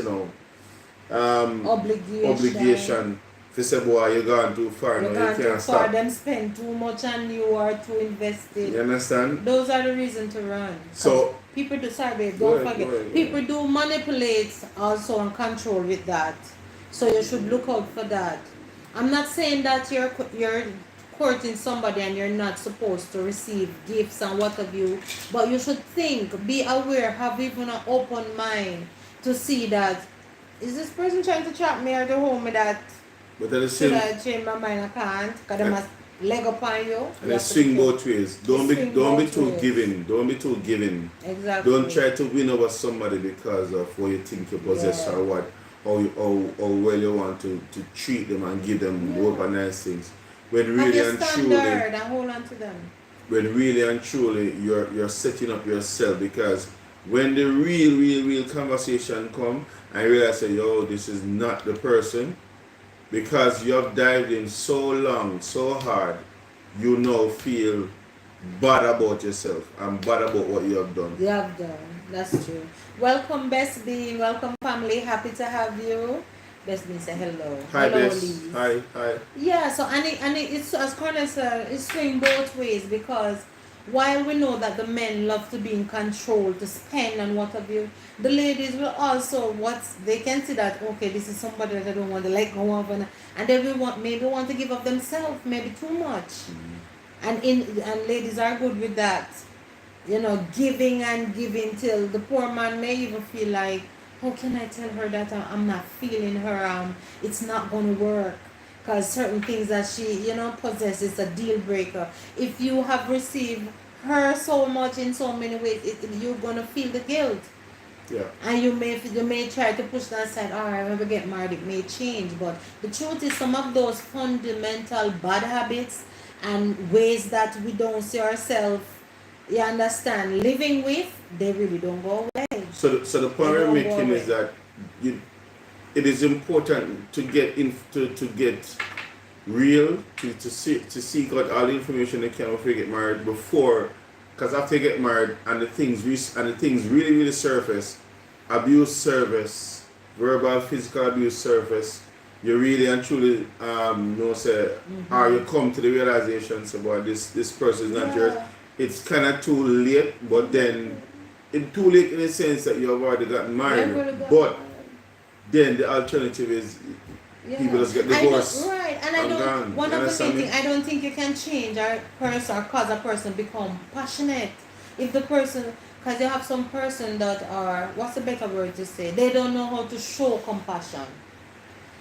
obligation. obligation. If you say, boy, you're gone too far You're now, you gone too can't far. stop. Them spend too much on you or too You invested. understand? Those are the reason to run. Because So people do, sorry babe, go don't ahead, go forget. ahead, go People ahead. do manipulate also and control with that. So you should look out for that. I'm not saying that you're courting somebody and you're not supposed to receive gifts and what have you, but you should think, be aware, have even an open mind to see that is this person trying to trap me or to hold me that But at the should same I change my mind? I can't because they must leg up on you. and You it have to be swing careful. both ways. It swing Don't be both too ways. giving. Don't be too giving. Exactly. Don't try to win over somebody because of what you think you possess Yeah. or what how well you want to treat them and give them Yeah. work and nice things. When Have really your and standard truly and hold on to them. you're setting up yourself, because when the real conversation come and you realize say, yo, this is not the person, because you have dived in so long, so hard, you now feel bad about yourself and bad about what you have done. You have done. That's true. Welcome, Best Bean. Welcome, family. Happy to have you. Best Bean say hello. Hi, Hello, Bess. Liz. Hi. Yeah, so it's as Cornell said, it's swing both ways because while we know that the men love to be in control, to spend and what have you, the ladies will also they can see that okay, this is somebody that I don't want to let go of, and they will maybe want to give up themselves, maybe too much, and ladies are good with that, giving and giving till the poor man may even feel like, how can I tell her that I'm not feeling her, it's not going to work because certain things that she, possesses a deal breaker. If you have received her so much in so many ways, you're going to feel the guilt. Yeah. And you may try to push that aside. All right, when we get married, it may change. But the truth is, some of those fundamental bad habits and ways that we don't see ourselves, you understand, living with, they really don't go away. So the point They we're don't go making is away. that it is important to get to get real, to seek out all the information they can before you get married, because after you get married and the things really surface, abuse surface, verbal physical abuse surface, you really and truly say, or you come to the realization about this person is not yours. Yeah. It's kind of too late, but then it's too late in the sense that you have already gotten married. They've really got But married. then the alternative is Yeah. people just get I divorced. don't, right, and I and don't. gone. One You of the understand main me? things, I don't think you can change a person or cause a person become passionate if the person, Because you have some person that are, what's the better word to say? They don't know how to show compassion.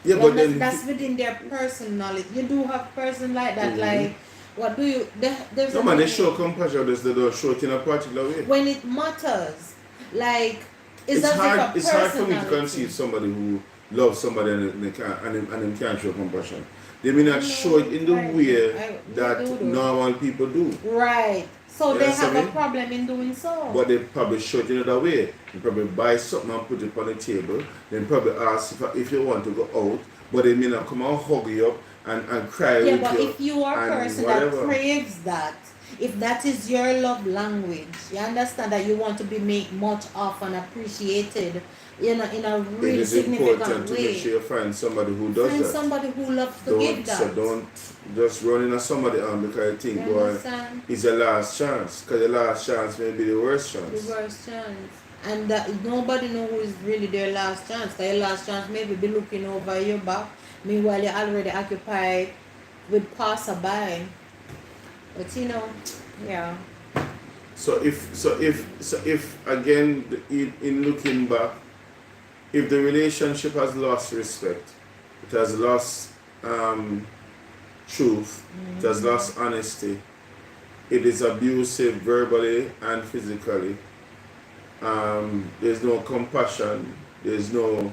Yeah, but then That's within their personality. You do have person like that, like, what do you, there's no a man, they name. show compassion, just they don't show it in a particular way. When it matters, like, It's as hard. if a It's hard for me to personality. conceive somebody who loves somebody and they can't and them can't show compassion. They may not show it in the way that normal people do. Right. So You they understand have a me? problem in doing so. But they probably show it in another way. They probably buy something and put it on the table. Then probably ask if you want to go out. But they may not come and hug you up and cry Yeah, with but you. if you are a and person whatever. that craves that, if that is your love language, you understand that you want to be made much of and appreciated, in a It really is significant important to way. make sure you find somebody who does Find that. somebody who loves to give that. So don't just run in on somebody because I think, You boy, understand? it's your last chance. Because your last chance may be the worst chance. The worst chance. And that nobody know who is really their last chance. Their last chance maybe be looking over your back. Meanwhile, you're already occupied with passerby. But yeah. So if again in looking back, if the relationship has lost respect, it has lost truth, it has lost honesty, it is abusive verbally and physically. There's no compassion, there's no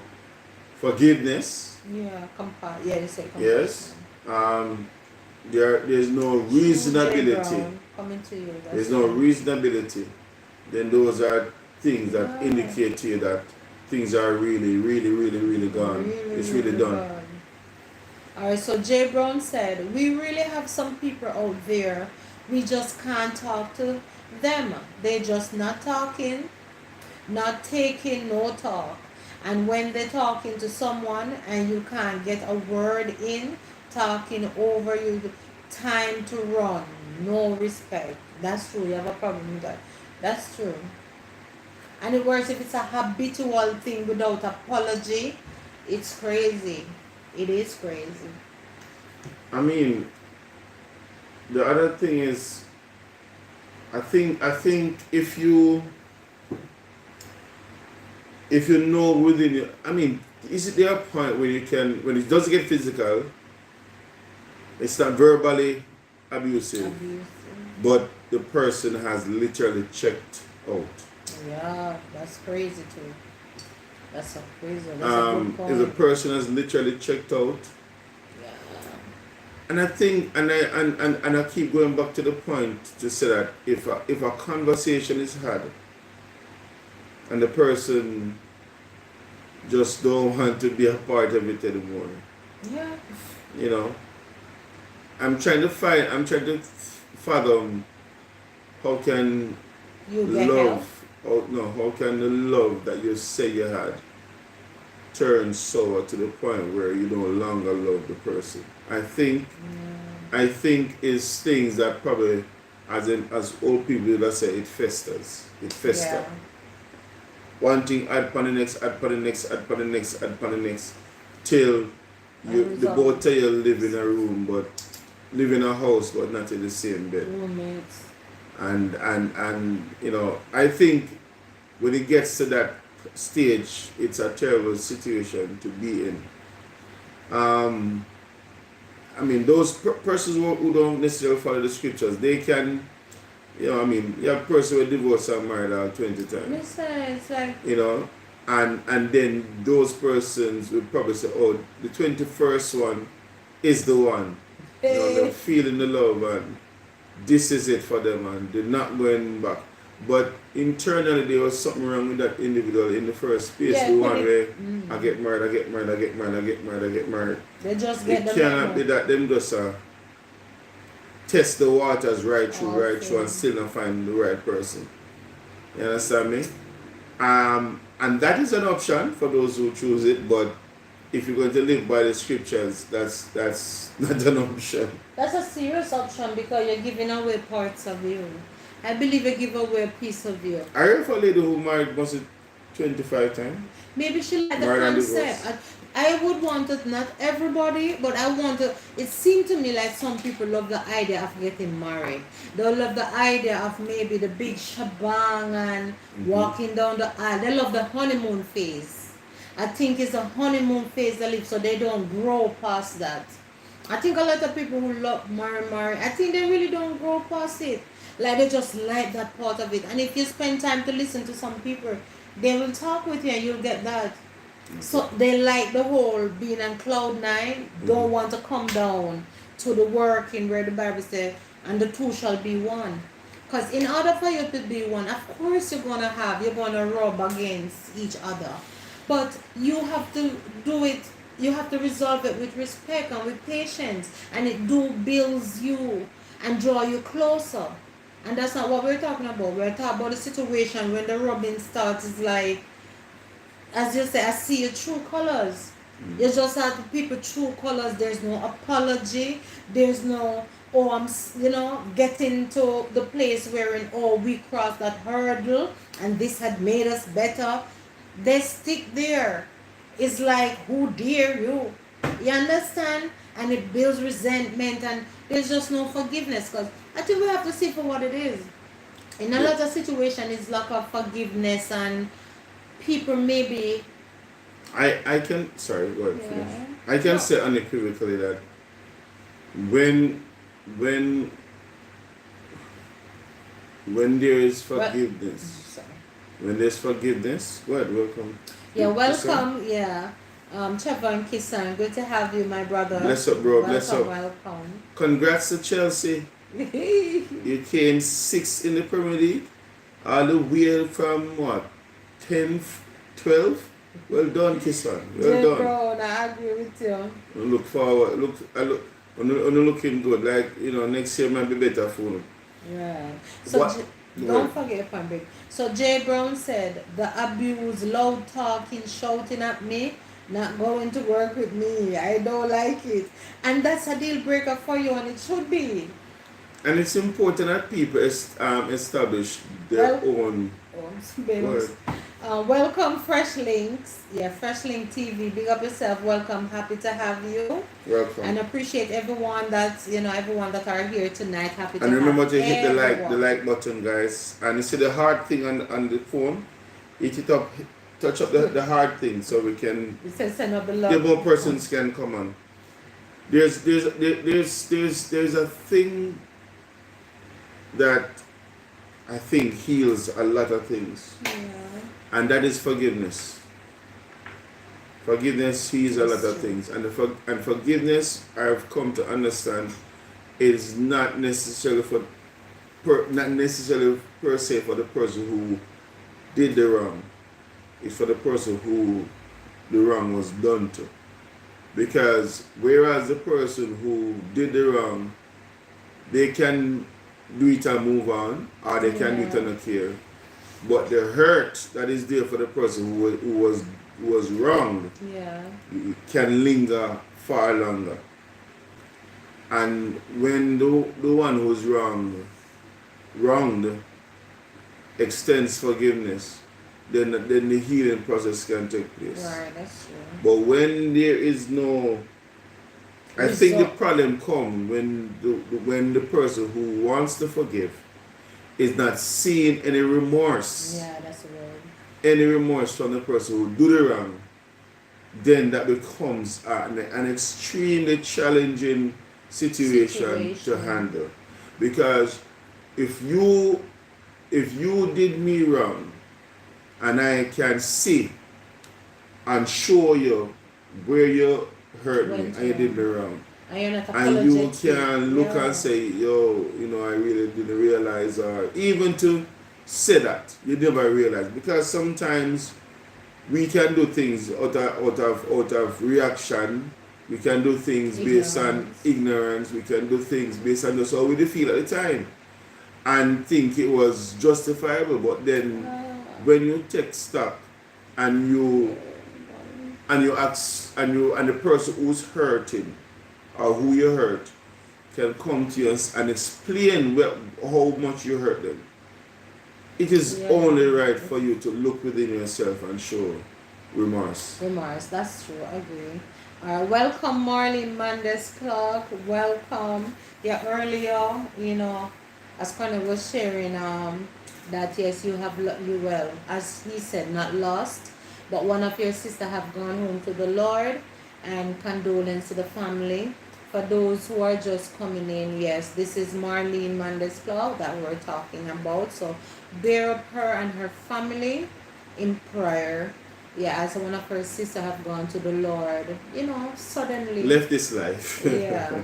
forgiveness. Yeah, yeah, they say compassion. Yes. There's no reasonability. Coming to you. There's no reasonability. Then those are things that indicate to you that things are really, really, really, really gone. It's really done. Alright, so Jay Brown said, we really have some people out there, we just can't talk to them. They just not talking, not taking no talk. And when they're talking to someone and you can't get a word in, talking over you, time to run, no respect. That's true. You have a problem with that. That's true. And it works if it's a habitual thing without apology. It's crazy. It is crazy. I mean, the other thing is, I think if you know within you, I mean, is it there a point where you can, when it doesn't get physical, it's not verbally abusive, but the person has literally checked out. Yeah, that's crazy too. That's so crazy. That's a good point. If the person has literally checked out, yeah. and I think, and I keep going back to the point to say that if a conversation is had, and the person just don't want to be a part of it anymore, Yeah. I'm trying to fathom how can You get help? how can the love that you say you had turn sour to the point where you no longer love the person? I think it's things that probably, as old people that say, it festers. It festers. Yeah. One thing add upon the next, add upon the next, add upon the next, add upon the next, till the both of you live in a room, but live in a house, but not in the same bed. Roommates. And I think when it gets to that stage, it's a terrible situation to be in. I mean, those persons who don't necessarily follow the scriptures, they can, you have a person who divorced and married out 20 times. Listen, it's like, and then those persons would probably say, oh, the 21st one is the one. They're feeling the love and this is it for them and they're not going back. But internally there was something wrong with that individual in the first place. Yeah, the one where I get married. They just It get cannot be that them just test the waters right through and still not find the right person. You understand me? And that is an option for those who choose it, but if you're going to live by the scriptures, that's not an option. That's a serious option because you're giving away parts of you. I believe you give away a piece of you. I heard of a lady who married 25 times. Maybe she liked the Married and concept. I would want it, not everybody, but I want to. It seemed to me like some people love the idea of getting married. They love the idea of maybe the big shabang and walking down the aisle. They love the honeymoon phase. I think it's a honeymoon phase they live, so they don't grow past that. I think a lot of people who love marry, I think they really don't grow past it. Like they just like that part of it. And if you spend time to listen to some people, they will talk with you and you'll get that. So they like the whole being on cloud nine, don't want to come down to the working where the Bible says, and the two shall be one. Because in order for you to be one, of course you're gonna rub against each other. But you have to do it, you have to resolve it with respect and with patience. And it do builds you and draw you closer. And that's not what we're talking about. We're talking about the situation when the rubbing starts is like, as you say, I see your true colors. You just have to people true colors. There's no apology. There's no, oh, getting to the place wherein, oh, we crossed that hurdle and this had made us better. They stick there. It's like, who dare you? You understand? And it builds resentment and there's just no forgiveness. Because I think we have to see for what it is. In a lot of situations, it's lack of forgiveness and people maybe. I can, sorry, go ahead, finish. I can say unequivocally that when there is forgiveness, when there's forgiveness, go ahead, welcome. Yeah, welcome, yeah. Trevor and Kisan, good to have you, my brother. Bless up, bro, bless up. Welcome. Congrats to Chelsea. You came 6th in the Premier League, all the way from what, 10th, 12th? Well done, Kisan. Well done. Bro, I agree with you. I look forward. I'm looking good. Like, next year might be better for you. Yeah. So don't forget your point break. So Jay Brown said the abuse, loud talking, shouting at me, not going to work with me. I don't like it. And that's a deal breaker for you, and it should be. And it's important that people establish their own. Welcome, Fresh Links. Yeah, Fresh Link TV. Big up yourself. Welcome. Happy to have you. Welcome. And appreciate everyone everyone that are here tonight. Happy to and remember have to hit everyone. the like button, guys. And you see the hard thing on the phone. Hit it up. Touch up the hard thing so we can. It says send up the love. The more persons can come on. There's a thing that I think heals a lot of things. Yeah. And that is forgiveness. Forgiveness heals a lot of things. And forgiveness, I've come to understand, is not necessarily per se for the person who did the wrong. It's for the person who the wrong was done to. Because whereas the person who did the wrong, they can do it and move on, or they can do it and not care. But the hurt that is there for the person who was wronged can linger far longer. And when the one who's wronged extends forgiveness, then the healing process can take place. Right, that's true. But when there is no, I think the problem comes when the person who wants to forgive is not seeing any remorse. Yeah, that's the word. Any remorse from the person who do the wrong, then that becomes an extremely challenging situation to handle. Because if you did me wrong, and I can see and show you where you hurt me and you did me wrong, and you can look and say, yo, I really didn't realize, or even to say that you never realize, because sometimes we can do things out of reaction. We can do things based on ignorance. We can do things based on just how we feel at the time and think it was justifiable. But then when you take stock and the person who's hurting or who you hurt can come to you and explain how much you hurt them, it is only right for you to look within yourself and show remorse. Remorse. That's true. I agree. Welcome, Marlene Mendes Clark. Welcome. Yeah, earlier, as Connor was sharing, that yes, you have you well, as he said, not lost, but one of your sister have gone home to the Lord, and condolence to the family. For those who are just coming in, yes, this is Marlene Mendes Clark that we're talking about. So bear up her and her family in prayer. Yeah, as one of her sisters have gone to the Lord, suddenly. Left this life. Yeah.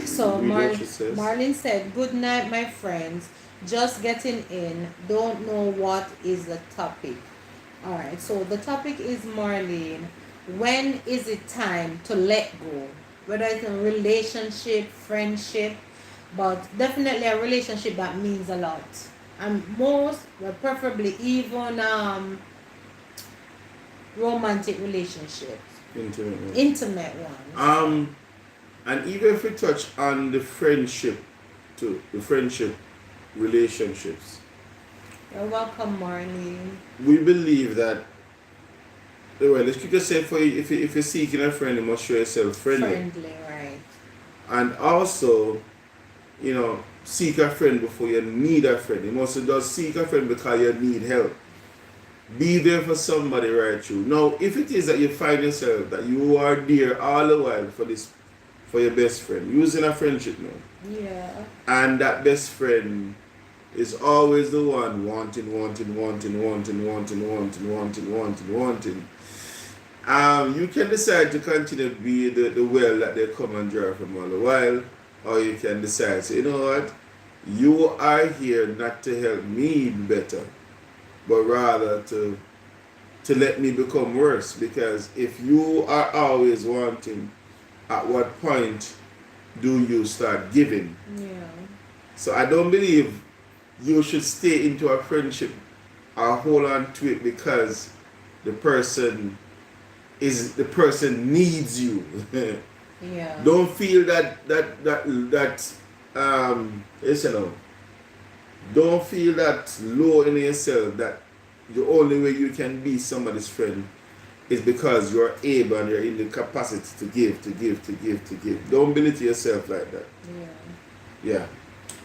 So Read what she says. Marlene said, "Good night, my friends. Just getting in. Don't know what is the topic." All right. So the topic is, Marlene, when is it time to let go? Whether it's a relationship, friendship, but definitely a relationship that means a lot, and preferably even romantic relationships, intimate ones. And even if we touch on the friendship too, the friendship relationships, You're welcome, Marlene. we believe that, well, let's just say for you, if you're seeking a friend, you must show yourself friendly. Friendly, right. And also, seek a friend before you need a friend. You must just seek a friend because you need help. Be there for somebody right through. Now, if it is that you find yourself that you are there all the while for your best friend, using a friendship now, Yeah. and that best friend is always the one wanting, you can decide to continue to be the well that they come and draw from all the while, or you can decide, so you know what, you are here not to help me better, but rather to let me become worse. Because if you are always wanting, at what point do you start giving? Yeah. So I don't believe you should stay into a friendship or hold on to it because the person needs you. Yeah. Don't feel that don't feel that low in yourself that the only way you can be somebody's friend is because you're able and you're in the capacity to give. Don't belittle yourself like that. Yeah. Yeah.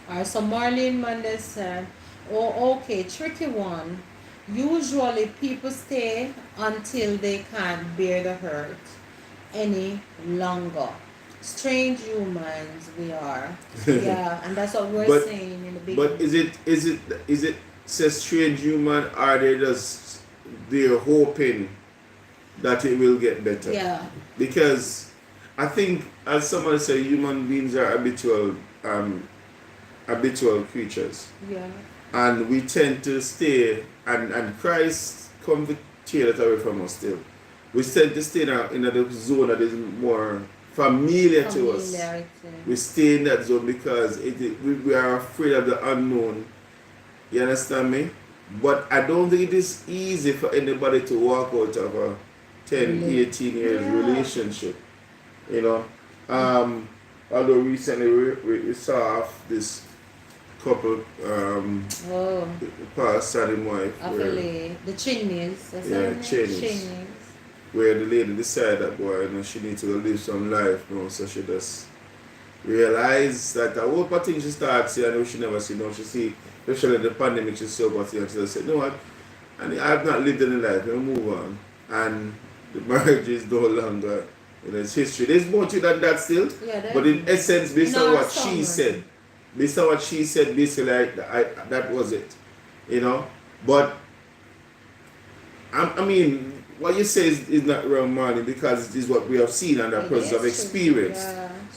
Alright, so Marlene Mendes said, "Oh, okay, tricky one. Usually people stay until they can't bear the hurt any longer. Strange humans we are." Yeah, and that's what we're saying in the beginning. But is it says strange human, or are they just they're hoping that it will get better? Yeah. Because I think, as somebody said, human beings are habitual creatures. Yeah. And we tend to stay, and Christ come to tear that away from us still. We tend to stay in a zone that is more familiar to us. We stay in that zone because we are afraid of the unknown. You understand me? But I don't think it is easy for anybody to walk out of a 10, 18 years relationship. Although recently we saw this couple, pastor and wife, the Chinese. Chinese, where the lady decided that, boy, she needs to live some life, so she just realized that a whole lot of things she started seeing, and she never see. She see, especially the pandemic, she saw what things, and she just said, "You know what, and I've not lived any life, move on." And the marriage is no longer, it's history. There's more to it than that still, but in essence, based on what she said, basically, that was it, But I mean, what you say is not wrong, Marley, because it is what we have seen and the process of experience,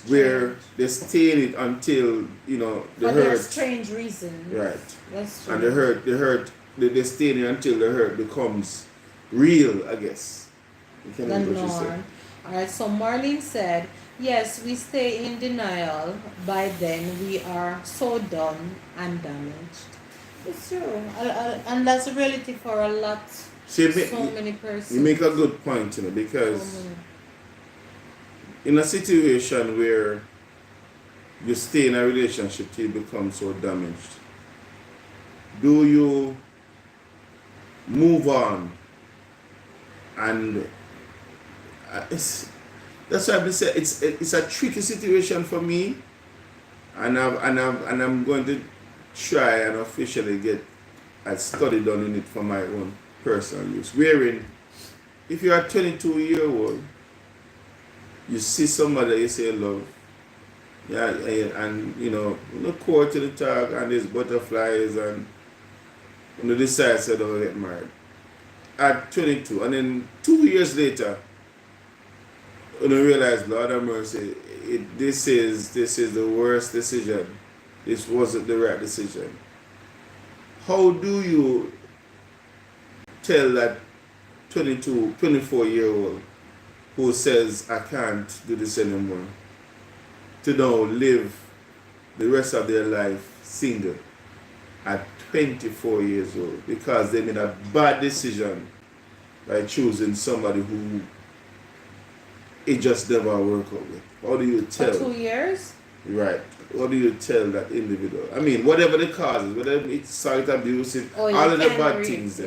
where they stay in it until the hurt. For strange reason. Right. That's true. And the hurt, they stay in it until the hurt becomes real, I guess. You can Alright, so Marlene said, "Yes, we stay in denial. By then, we are so done and damaged." It's true. And that's a reality for a lot. Many persons. You make a good point, because in a situation where you stay in a relationship till you become so damaged, do you move on and that's why I've said it's a tricky situation for me, and I'm going to try and officially get a study done in it for my own personal use. Wherein, if you're a 22-year-old, you see somebody that you say love, yeah, and look forward to the talk and there's butterflies and you decide to get married at 22, and then 2 years later, you realize, Lord have mercy, this is the worst decision. This wasn't the right decision. How do you tell that 22, 24-year-old who says, I can't do this anymore, to now live the rest of their life single at 24 years old because they made a bad decision by choosing somebody who it just never worked out with? How do you tell? For 2 years? Right. What do you tell that individual? I mean, whatever the causes, whether it's site abuse, all of the bad things.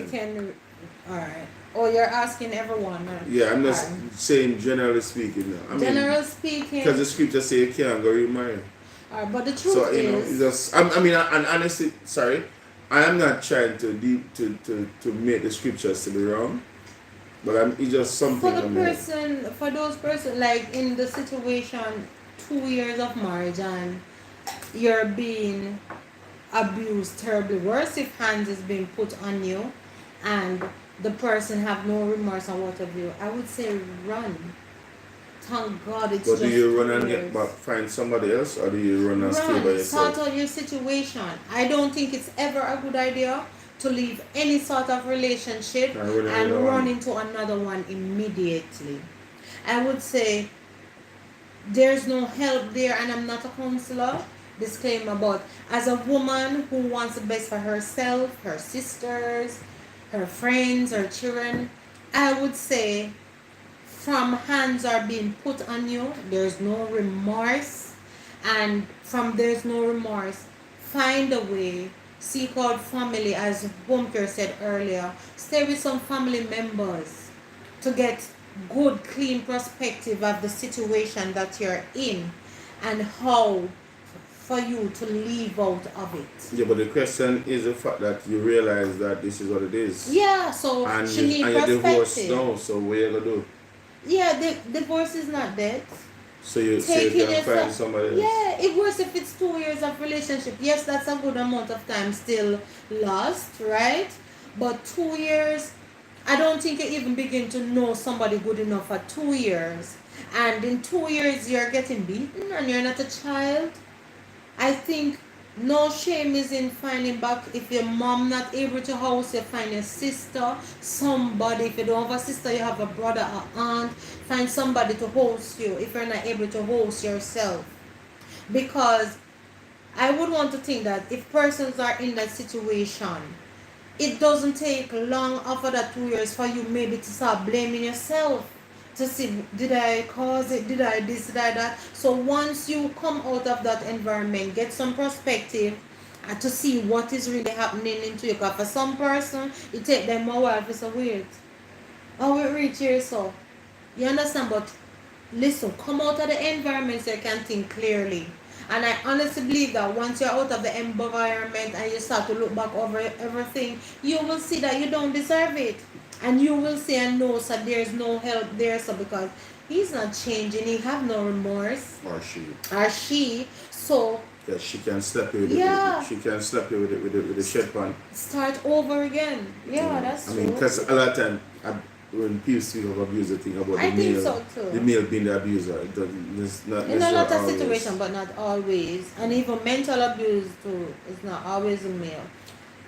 Alright. Oh, you're asking everyone. Huh? Yeah, I'm just saying generally speaking. Generally speaking. Because the scripture say you can't go remarry. Alright, but the truth is. And honestly, sorry, I am not trying to make the scriptures to be wrong. But it's just something. For those person, like in the situation, 2 years of marriage and you're being abused terribly. Worse if hands is being put on you and the person have no remorse on what of you. I would say run. Thank God it's but just do you run 2 and years. get back, find somebody else, or do you run and stay by yourself? Sort out your situation. I don't think it's ever a good idea to leave any sort of relationship and run into another one immediately. I would say there's no help there, and I'm not a counselor. Disclaimer, but as a woman who wants the best for herself, her sisters, her friends, her children, I would say from hands are being put on you, there's no remorse, and from there's no remorse, find a way. Seek out family, as Homecare said earlier. Stay with some family members to get good, clean perspective of the situation that you're in and how for you to leave out of it. Yeah, but the question is the fact that you realize that this is what it is. Yeah, so and she needs perspective. You're divorced now, so what you gonna do? Yeah, the divorce is not dead. So you can find somebody else. Yeah, it works if it's 2 years of relationship. Yes, that's a good amount of time still lost, right? But 2 years, I don't think you even begin to know somebody good enough for 2 years. And in 2 years, you're getting beaten and you're not a child. I think no shame is in finding back. If your mom not able to house you, find your sister, somebody. If you don't have a sister, you have a brother or aunt. Find somebody to host you if you're not able to host yourself. Because I would want to think that if persons are in that situation, it doesn't take long after that 2 years for you maybe to start blaming yourself. To see, did I cause it? Did I this? Did I that? So once you come out of that environment, get some perspective to see what is really happening into you. Because for some person, it take them a while to say, wait, how we reach here so? You understand? But listen, come out of the environment so you can think clearly. And I honestly believe that once you're out of the environment and you start to look back over everything, you will see that you don't deserve it. And you will see and know so there's no help there, so because he's not changing, he have no remorse. Or she. So yeah, she can slap you with it. She can slap you with the shed pan. Start over again. Yeah, that's true. I mean, because a lot of time when people speak of abuse, they think about the male being the abuser. It's not in a lot of situations, but not always. And even mental abuse too is not always a male.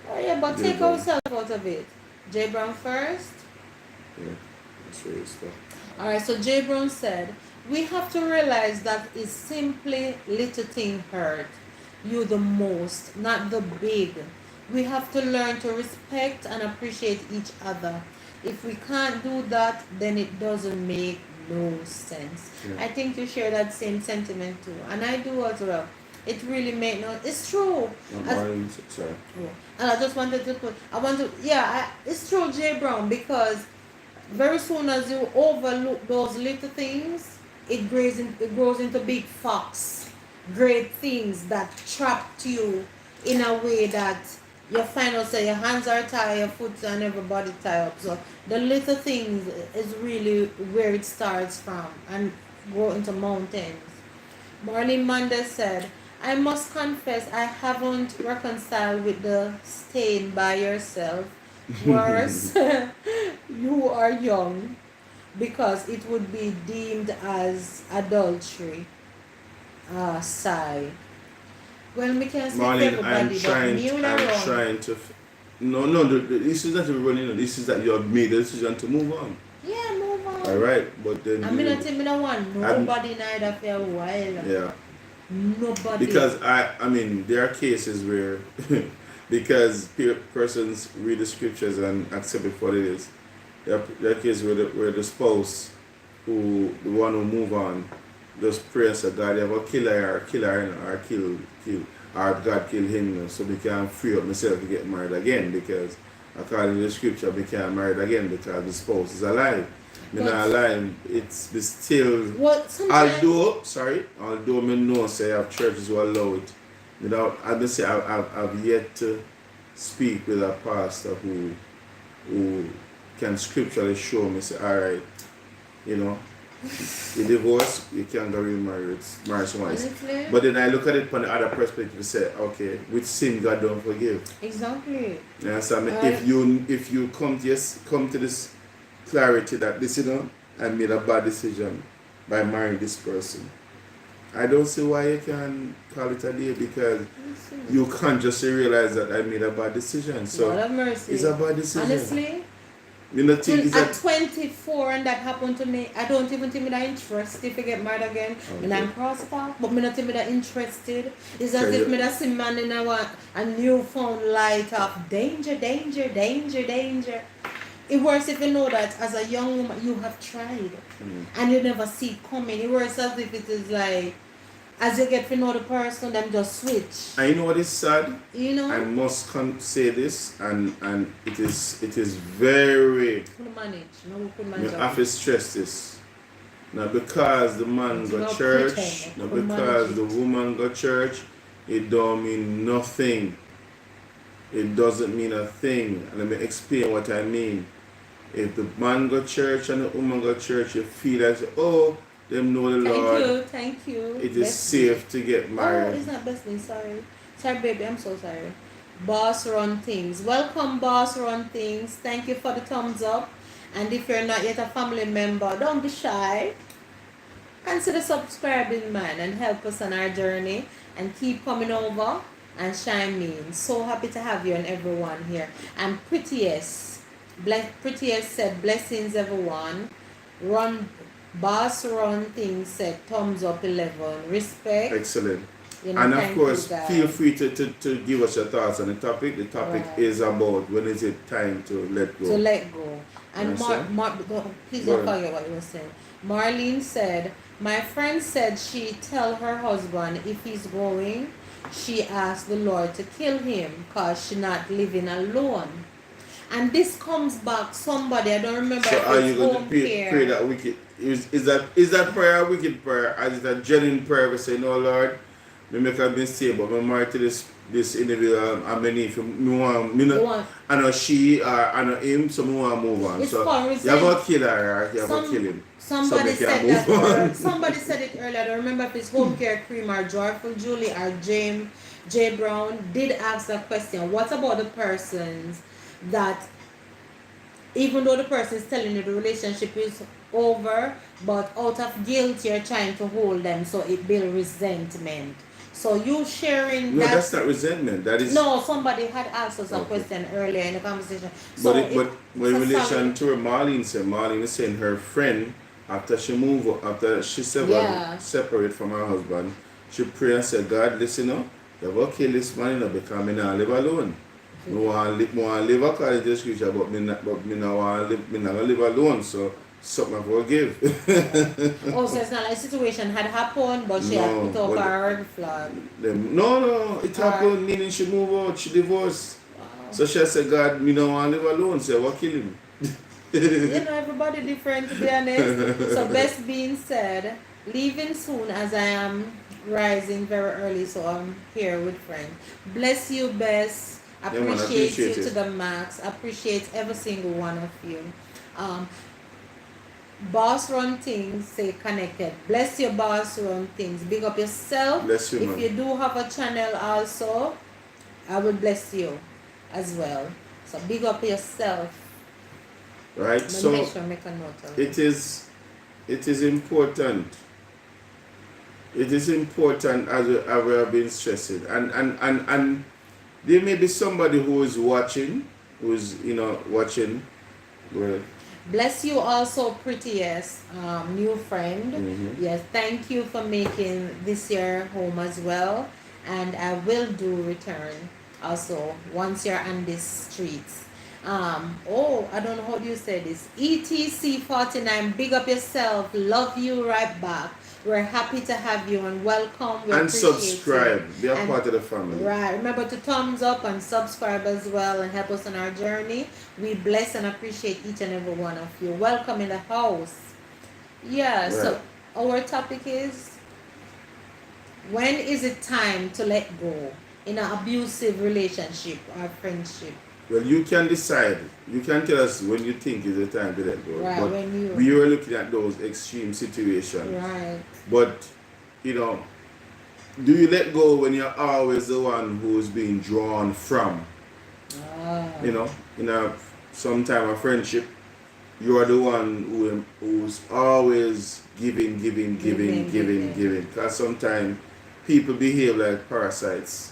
Oh yeah, but take ourselves out of it. J. Brown first. Yeah, that's really stuff. Alright, so J. Brown said, we have to realize that it's simply little thing hurt you the most, not the big. We have to learn to respect and appreciate each other. If we can't do that, then it doesn't make no sense. Yeah. I think you share that same sentiment too. And I do as well. It really made no. It's true. Sorry. And I just wanted to put. It's true, J. Brown, because very soon as you overlook those little things, it grows into big fox. Great things that trapped you in a way that you find out say your hands are tied, your foot and everybody tie up. So the little things is really where it starts from and grow into mountains. Marlene Monday said, I must confess I haven't reconciled with the staying by yourself. Worse, you are young because it would be deemed as adultery. Sigh. Well, me can speak for Marlene, everybody, but me will I'm around. trying to. No, no, the issue is not to run in. This is that you have made the decision to move on. Yeah, move on. All right, but then I mean, I think me don't want I'm- nobody neither for a while. yeah, Nobody. because I mean, there are cases where because persons read the scriptures and accept it for what it is. There are cases where the spouse who the one who move on just pray and say, God, you have a killer, or kill, or God kill him, so we can free up myself to get married again, because according to the scripture, we can't marry again because the spouse is alive. Me not alive, it's still, What sometimes although me know say I have churches who allow it, without, I just say I've yet to speak with a pastor who can scripturally show me, say, alright, you know, you divorce, you can't go remarry, marry someone else. honestly, But then I look at it from the other perspective and say, okay, with sin God don't forgive. exactly. You understand me? Right. If you come to this clarity that this, I made a bad decision by marrying this person, I don't see why you can call it a day, because you can't just realize that I made a bad decision. So God have mercy. it's a bad decision. Honestly, You know, think is at that 24 and that happened to me, I don't even think me that interested to get married again. Okay. I'm crossed off, but me not think me that interested. It's as Okay, if me that see man in a newfound light of danger, danger, danger, danger. It works if you know that as a young woman you have tried and you never see it coming. It works as if it is like as you get to know the person, them just switch. and you know what is sad? You know? I must say this, and it is very, Could manage. No, we could you manage. have to stress this. Not because the man It's go not church, pretend. not Could because manage the it. woman go church, it don't mean nothing. It doesn't mean a thing. And let me explain what I mean. If the man go church and the woman go church, you feel as, oh, them know the Lord. Thank you. It is safe to get Oh, married. it's not best me, sorry. Sorry, baby, I'm so sorry. Boss Run Things. Welcome, Boss Run Things. Thank you for the thumbs up. And if you're not yet a family member, don't be shy. Consider subscribing, man, and help us on our journey. And keep coming over and chime in. So happy to have you and everyone here. And Prettiest said, blessings, everyone. Boss Run Things said, thumbs up 11. Respect. Excellent. You know, And of thank course, you, guys. feel free to give us your thoughts on the topic. The topic Right. is about when is it time to let go. To let go. And Yes, sir. please Go don't ahead. forget what you were saying. Marlene said, my friend said she tell her husband if he's going, she asked the Lord to kill him because she not living alone. And this comes back somebody, I don't remember So if are it's you going to home pray care. that wicked? Is that prayer a wicked prayer? Or is it a genuine prayer? We say, no, Lord, me make a mistake, but I'm married to this individual. I mean, if me want, me You not, want- I know she or I know him, so me want to move on. It's So for you resent- have a killer or you have Some- a kill him. Somebody So they said can that. move on. Somebody said it earlier. I don't remember if it's Home Care Cream or Joyful Julie or J Brown did ask that question. What about the persons that, even though the person is telling you the relationship is over, but out of guilt you're trying to hold them, so it builds resentment. So you sharing No, that. that's not resentment. That is. No, somebody had asked us a Okay. question earlier in the conversation. But So in it's a relation solid- to what Marlene is saying her friend, after she Yeah. separate from her husband, she pray and say, God, listen up, you have to kill this man, because me not live alone. Me want live according to the scripture, but me not gonna live alone, so something I forgive. Oh, so it's not like a situation had happened, but she had No, put up but- her red flag. No, it happened, meaning she move out, she divorced. Wow. So she said, God, me don't want to live alone, so I will kill him. You know, everybody different, to be honest. So, best being said, leaving soon as I am rising very early, so I'm here with friends. Bless you, Bess. Yeah, man, Appreciate you appreciate to it. the max. Appreciate every single one of you. Um, Boss Run Things, say connected. Bless your Boss Run Things. Big up yourself. Bless you, If man. you do have a channel also, I will bless you as well. So big up yourself. Right? But So make sure make a note of it. it is important. It is important as we have been stressing. And there may be somebody who is watching, who's watching. Well, Bless you also, prettiest new friend. mhm. Yes, thank you for making this year home as well. And I will do return also once you're on these streets. I don't know how you say this. ETC 49, big up yourself. Love you right back. We're happy to have you and welcome. We And appreciate you. subscribe. Be a And part of the family. right, remember to thumbs up and subscribe as well and help us on our journey. We bless and appreciate each and every one of you. Welcome in the house. Yeah, so Right. our topic is, when is it time to let go in an abusive relationship or friendship? Well, you can decide. You can tell us when you think is the time to let go. Right, But when you we were looking at those extreme situations. right. But, do you let go when you're always the one who's being drawn from? Ah, In sometime a friendship, you are the one who's always giving, giving, giving, giving, giving. Because sometimes people behave like parasites.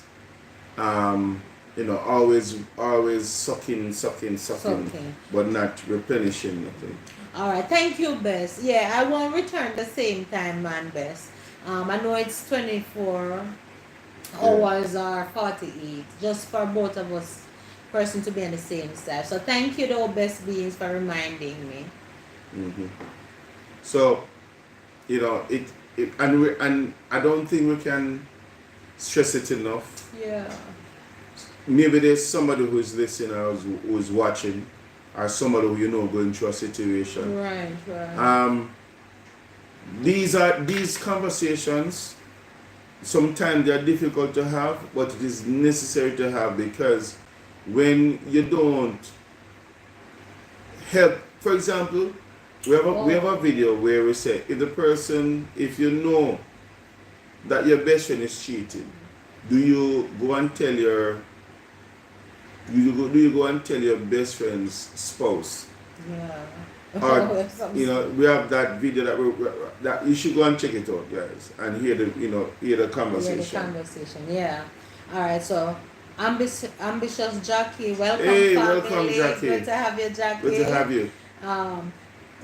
Always sucking, something. but not replenishing nothing. All right, thank you, Bess. Yeah, I won't return the same time, man, Bess. I know it's 24 Yeah. hours or 48, just for both of us person to be on the same side. So thank you, though, Best Beings, for reminding me. hmm So, and I don't think we can stress it enough. Yeah. Maybe there's somebody who's listening or who's watching, or somebody who going through a situation. Right, right. These conversations. Sometimes they are difficult to have, but it is necessary to have, because when you don't help, for example, we have a video where we say, if you know that your best friend is cheating, do you go and tell your best friend's spouse? Yeah. Or Some- we have that video that you should go and check it out, guys, and hear the Yeah, the conversation. conversation. Yeah. All right. So, ambitious Jackie, welcome, Hey, family. welcome, Jackie. Good to have you, Jackie. Good to have you.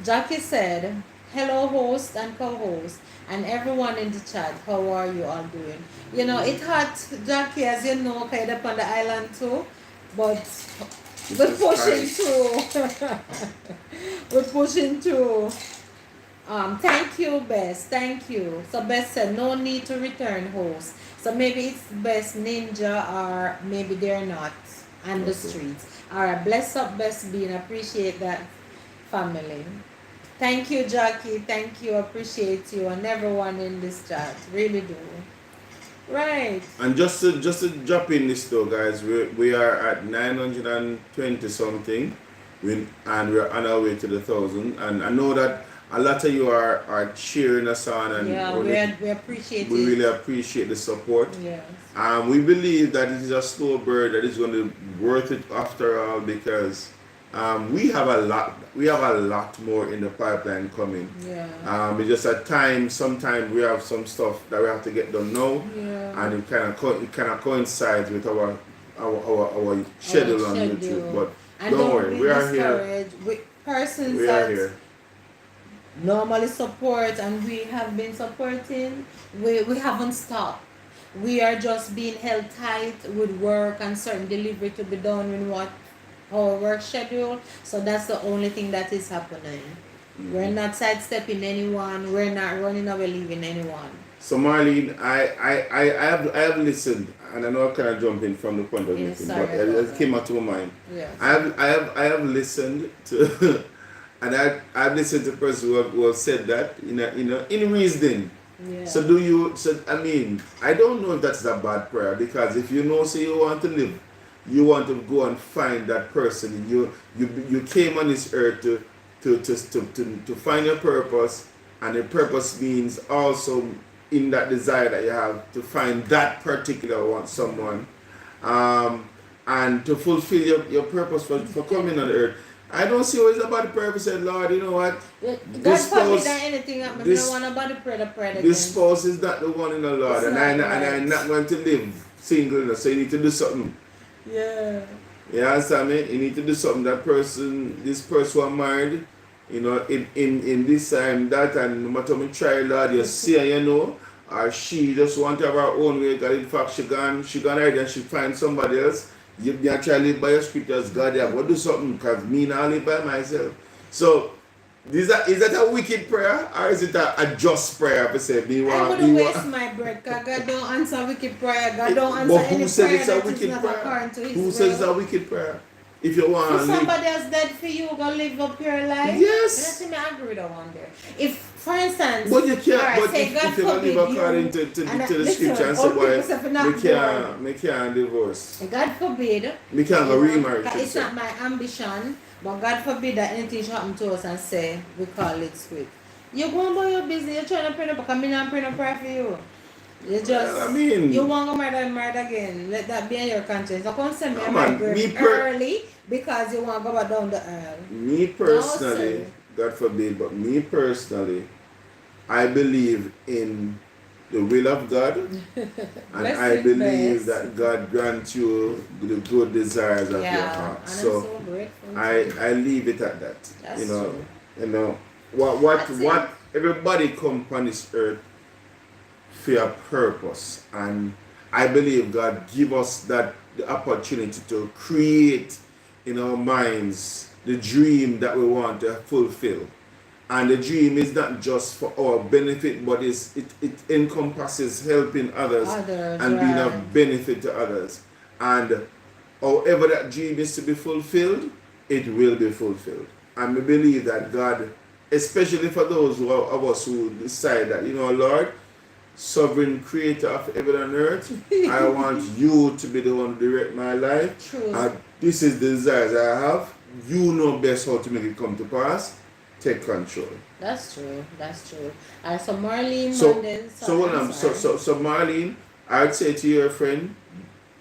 Jackie said, "Hello, host and co-host, and everyone in the chat. How are you all doing? It hot, Jackie, as you know, kind of on the island too, but we're pushing through. We're pushing through. Thank you, Bess. Thank you. So Bess said, no need to return host. So maybe it's Bess Ninja, or maybe they're not on the Okay. streets. Alright, bless up Bess Bean. Appreciate that, family. Thank you, Jackie. Thank you. Appreciate you and everyone in this chat. Really do. Right. And just to drop in this though, guys, we are at 920 something, and we're on our way to the 1,000. And I know that a lot of you are cheering us on, and Yeah, we appreciate we it. really appreciate the support. Yes. We believe that it is a slow bird that is going to be worth it after all, because we have a lot more in the pipeline coming. Yeah. It's just at times, sometimes we have some stuff that we have to get done now, Yeah. and it kind of coincides with our schedule on YouTube. schedule. But And don't don't worry, be we are here. discouraged. Persons We are that here. normally support and we have been supporting, we haven't stopped. We are just being held tight with work and certain delivery to be done in our work schedule. So that's the only thing that is happening. We're not sidestepping anyone. We're not running away leaving anyone. So Marlene, I have listened, and I know I kind of jump in from the point of Yeah, view, sorry but about it that. came out to my mind. Yes. I have listened to And I've listened to persons who have said that in reasoning. Yeah. So I mean, I don't know if that's a bad prayer, because if you know, say you want to live, you want to go and find that person. You came on this earth to find your purpose, and the purpose means also in that desire that you have to find that particular one, someone, and to fulfill your purpose for coming on the earth. I don't see what it's about the purpose. Said, Lord, you know what? God forbid that anything happen. This, no one about the prayer again. This spouse is not the one in the Lord, and I'm not going to live single enough. So you need to do something. Yeah. You understand me? You need to do something. This person who are married, in this time, that, and no matter how much try, Lord, you see, or she just want to have her own way. God, in fact, she gone right and she find somebody else. You can try to live by your scriptures. God, you have to do something, because me now live by myself. So, is that a wicked prayer, or is it a just prayer? I wouldn't waste my breath, because God don't answer wicked prayer. God don't answer any prayer that is not according to His will. Who says it's a wicked prayer? If you want to somebody else dead for you, go live up your life. Yes. And I agree with that one there. If, for instance, but you can't. Right, but if you don't live according to the scripture and say, why me can't divorce. God forbid. Me can't go remarry. It's not my ambition, but God forbid that anything should happen to us and say we call it quit. You go about your business. You're trying to pray up. I'm not praying a prayer for you. You just, you want to murder again. Let that be in your conscience. I can't send me a migrate early because you want to go down the aisle. Me personally, God forbid, but me personally, I believe in the will of God. And I believe that God grants you the good desires of your heart. And so grateful. I leave it at that. That's true. What everybody come on this earth for a purpose, and I believe God give us the opportunity to create in our minds the dream that we want to fulfill. And the dream is not just for our benefit, but it encompasses helping others and being of benefit to others. And however that dream is to be fulfilled, it will be fulfilled. And we believe that God, especially for those of us who decide that, Lord, sovereign creator of heaven and earth, I want you to be the one to direct my life. True. And this is the desires I have. You know best how to make it come to pass. Take control. That's true. So Marlene, so Marlene, I'd say to your friend,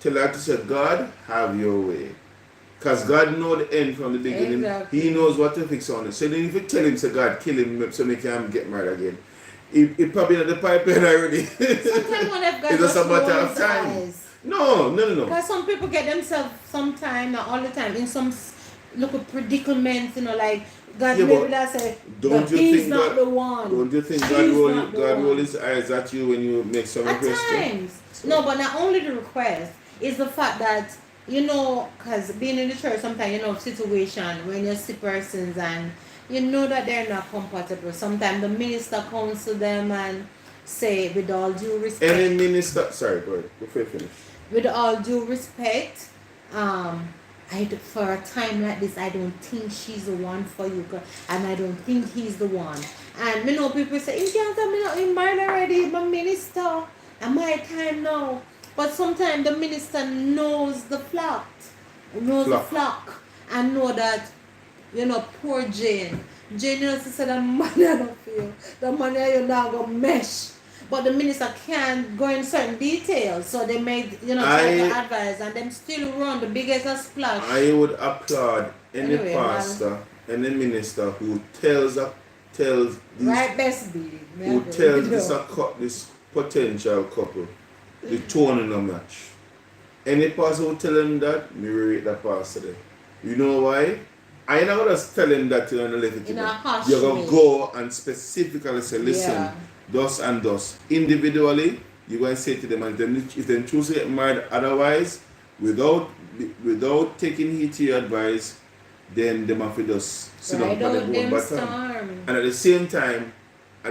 tell her to say, God, have your way. Because God knows the end from the beginning. Exactly. He knows what to fix on it. So then if you tell him, say, God, kill him so he can get married again. He probably had the pipeline already. Sometimes when I've got it's just a matter of time. No. Because some people get themselves sometime, not all the time, in some little predicaments, like God maybe that say, he's not the one. Don't you think God roll his eyes at you when you make some requests? At times. So. No, but not only the request, is the fact that, because being in the church sometimes, situation when you see persons and you know that they're not compatible. Sometimes the minister comes to them and say, with all due respect. Any minister, sorry, go ahead, before you finish. With all due respect, for a time like this, I don't think she's the one for you, and I don't think he's the one. And people say, you can't tell me not in married already, my minister, and my time now. But sometimes the minister knows the flock, and know that, poor Jane. Jane knows to say the money I don't feel. The money you're not going to mesh. But the minister can't go in certain details. So they made, try to advise, and them still run the biggest splash. I would applaud any pastor, any minister who tells this potential couple the tone in a match. Any pastor who tell them that, me rate that pastor there. You know why? I not just tell him that you're going to let it go. You're going to go and specifically say, listen, thus and thus. Individually, you're going to say to them, and if they choose to get married otherwise, without taking heed to your advice, then they have to just sit down and go back. And at the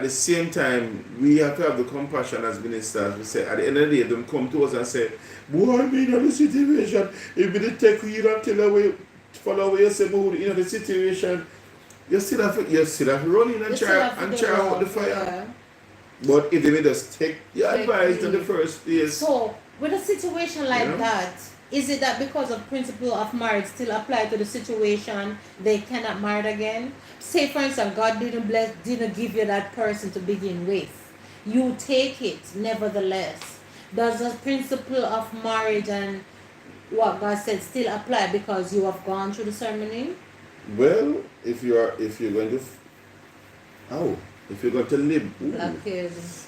same time, we have to have the compassion as ministers. We say, at the end of the day, them come to us and say, boy, I mean, in the situation, if we take you don't tell away, follow away, you say, the situation, you still have to run in and try out the fire. But if they just take your advice in the first place. So with a situation like that, is it that because of principle of marriage still apply to the situation, they cannot marry again? Say for instance, God didn't give you that person to begin with. You take it, nevertheless. Does the principle of marriage and what God said still apply because you have gone through the ceremony? Well, if you're going to if you're going to live,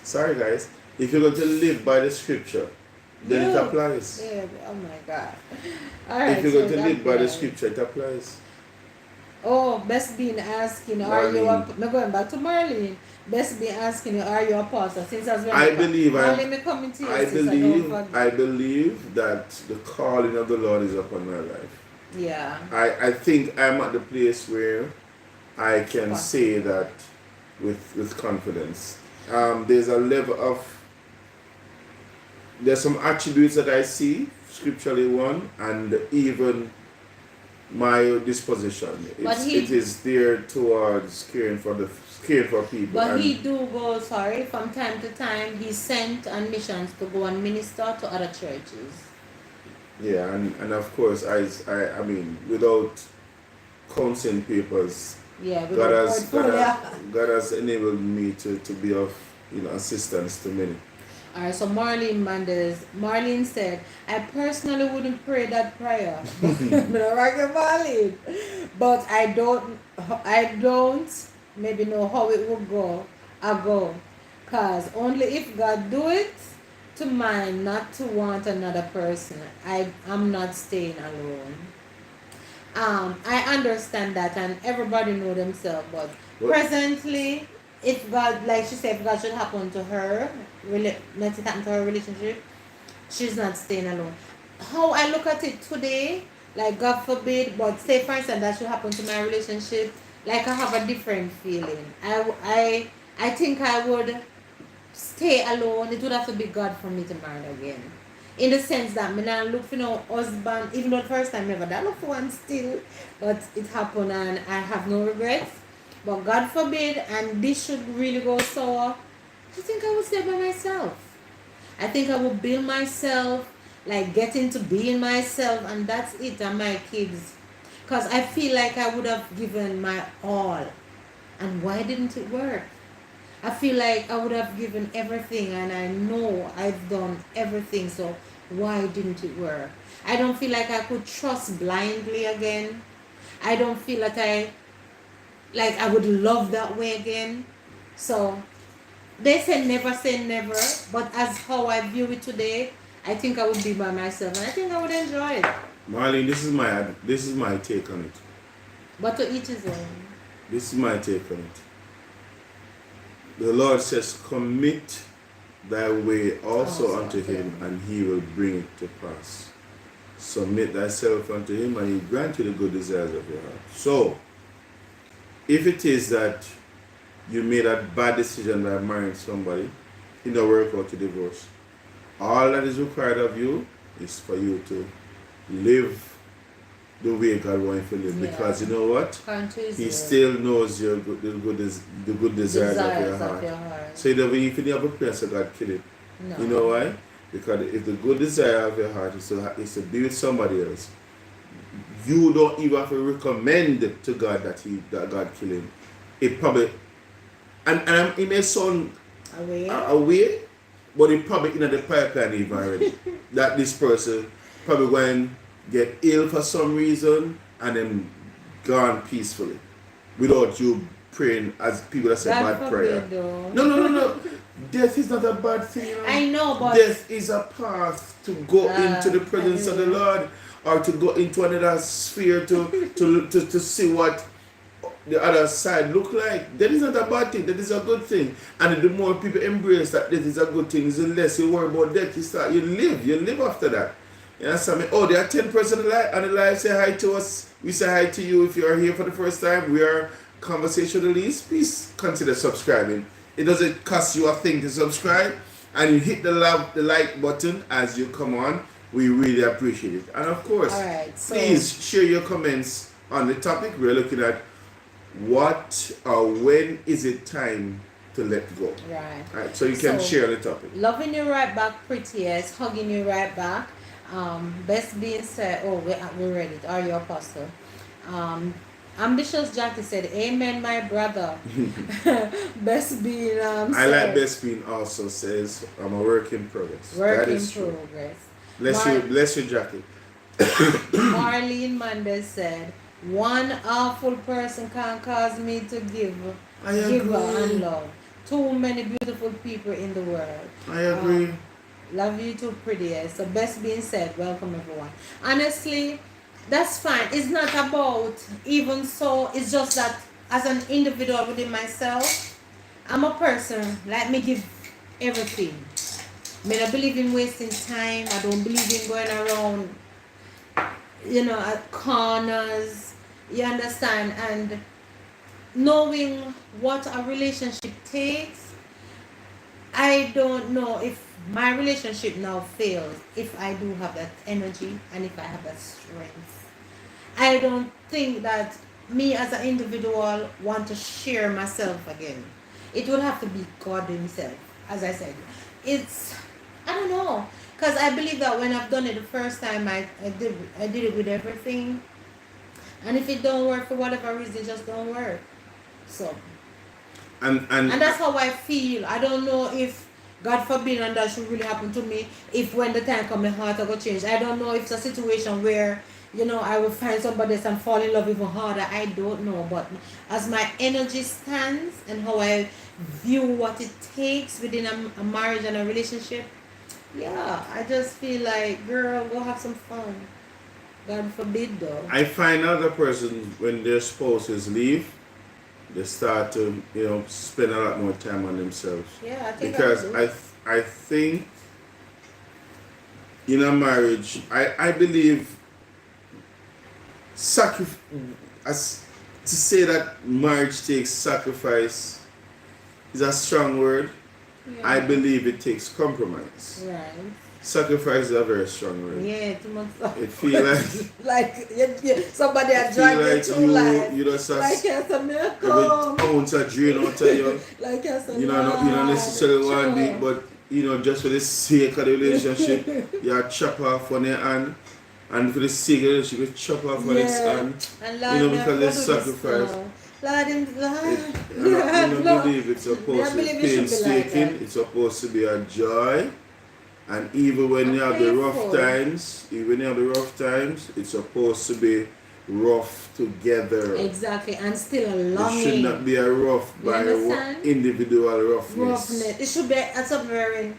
sorry guys, if you're going to live by the scripture, then it applies. Yeah, oh my God. All right, if you're going to live by the scripture, it applies. Oh, Best being asking, are you going back to Marlene? Best being asking you, are you a pastor? Since I believe that the calling of the Lord is upon my life. Yeah. I think I'm at the place where I can say that with confidence. There's a level of, there's some attributes that I see scripturally, one, and even my disposition. It is there towards caring for people. But he do go, from time to time he sent on missions to go and minister to other churches. Yeah, and of course I mean, without counseling papers, God has enabled me to be of assistance to many. Alright, so Marlene said, I personally wouldn't pray that prayer. Marlene. But I don't maybe know how it would go. Cause only if God do it to mine, not to want another person. I'm not staying alone. I understand that, and everybody know themselves, but presently, if God, like she said, if God should happen to her, let it happen to her relationship, she's not staying alone. How I look at it today, like God forbid, but say for instance that should happen to my relationship, like I have a different feeling. I think I would stay alone. It would have to be God for me to marry again. In the sense that me not look for no husband, even though the first time ever, that look for one still, but it happened and I have no regrets. But God forbid, and this should really go sour, I think I would stay by myself. I think I would build myself, like get into being myself, and that's it, and my kids. Because I feel like I would have given my all. And why didn't it work? I feel like I would have given everything, and I know I've done everything, so why didn't it work? I don't feel like I could trust blindly again. I don't feel that I would love that way again. So they say never, but as how I view it today, I think I would be by myself, and I think I would enjoy it. Marlene, this is my take on it. But to each his own. This is my take on it. The Lord says, commit thy way also unto him, and he will bring it to pass. Submit thyself unto him, and he will grant you the good desires of your heart. So, if it is that you made a bad decision by marrying somebody, it don't work out to divorce. All that is required of you is for you to live the way God wants you to live, because you know what? He still knows the good desires of your heart. So even if you have a prayer, so God kill it. No. You know why? Because if the good desire of your heart is to be with somebody else, you don't even have to recommend to God that God kill him. It probably, and it may sound away, but it probably in the pipeline even already. That this person probably going get ill for some reason and then gone peacefully without you praying, as people that say bad prayer. No. Death is not a bad thing. You know? I know, but death is a path to go into the presence of the Lord, or to go into another sphere to see what the other side look like. That is not a bad thing. That is a good thing. And the more people embrace that death is a good thing, the less you worry about death. You live after that. You understand me? Oh, there are 10 persons on the live. Say hi to us. We say hi to you if you are here for the first time. We are Conversationalists. Please consider subscribing. It doesn't cost you a thing to subscribe. And you hit the like button as you come on. We really appreciate it. And of course, please share your comments on the topic. We're looking at what or when is it time to let go? Right. Right, so you can share the topic. Loving you right back, prettiest. Hugging you right back. Best being said. Oh, we read it. Are you apostle? Ambitious Jackie said, "Amen, my brother." Best being. I like Best being also says, "I'm a work in progress." Work that in is true. progress. Bless you, Jackie. Marlene Mendez said, "One awful person can't cause me to give and love. Too many beautiful people in the world." I agree. Love you too, prettiest. So best being said, welcome everyone. Honestly, that's fine. It's not about even so. It's just that as an individual within myself, I'm a person. Let me give everything. I don't believe in wasting time. I don't believe in going around, at corners. You understand? And knowing what a relationship takes, I don't know if my relationship now fails if I do have that energy and if I have that strength. I don't think that me as an individual want to share myself again. It will have to be God himself. As I said, I don't know, because I believe that when I've done it the first time, I did it with everything, and if it don't work for whatever reason, it just don't work. So and that's how I feel. I don't know if, God forbid, and that should really happen to me, if when the time comes my heart will change. I don't know if it's a situation where I will find somebody else and fall in love even harder. I don't know, but as my energy stands and how I view what it takes within a marriage and a relationship, yeah, I just feel like, girl, go have some fun. God forbid, though. I find other persons, when their spouses leave, they start to spend a lot more time on themselves. Yeah, I think because I think in a marriage, I believe to say that marriage takes sacrifice is a strong word. Yeah. I believe it takes compromise. Right. Sacrifice is a very strong word. Yeah, too much. It feels like somebody has dragged like you through life. You just like every ounce of drain out of you. Like you don't necessarily want it, but just for the sake of the relationship, you chop off on your hand. And for the sake of the relationship, you chop off on his hand. And because there's sacrifice. I don't believe it's supposed to be painstaking. It's supposed to be a joy. And even when you have the rough times, it's supposed to be rough together. Exactly, and still a longing. It should not be a rough by individual roughness. It should be at some very.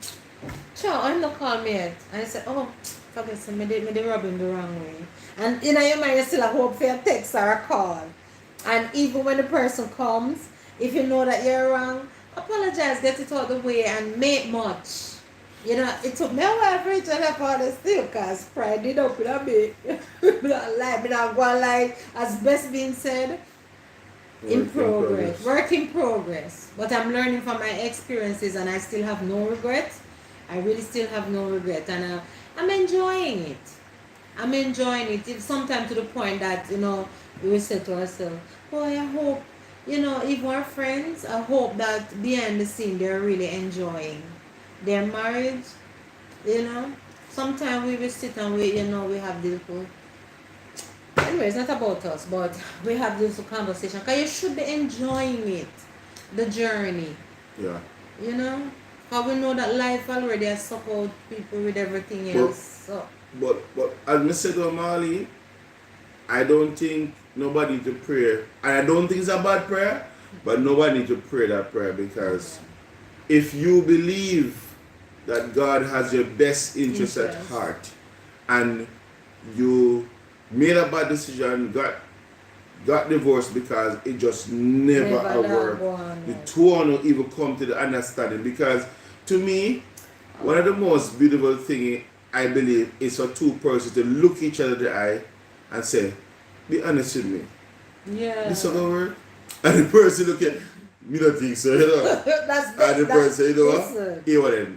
I'm not calling me yet. And I said, oh, forget some, me they rub him the wrong way. And in your mind, you still have hope for a text or a call. And even when the person comes, if you know that you're wrong, apologize, get it out of the way, and make much. It took me a while for each other for this still, because pride did open a bit. Me not go like, as best being said, work in progress. But I'm learning from my experiences, and I still have no regret. I really still have no regret, and I'm enjoying it. It's sometimes to the point that, we will say to ourselves, boy, I hope, even our friends, I hope that behind the scene they're really enjoying their marriage. Sometimes we will sit and we have this whole, anyway, it's not about us, but we have this conversation, because you should be enjoying it, the journey. Yeah. Because we know that life already has sucked out people with everything else. But as I said to Marley, I don't think nobody need to pray. And I don't think it's a bad prayer, but nobody need to pray that prayer, because if you believe that God has your best interest at heart, and you made a bad decision, got divorced because it just never worked. The two don't even come to the understanding, because to me, one of the most beautiful things I believe is for two persons to look each other in the eye and say, be honest with me. Yeah. This is gonna work? And the person look at me, don't think so, and the person, what?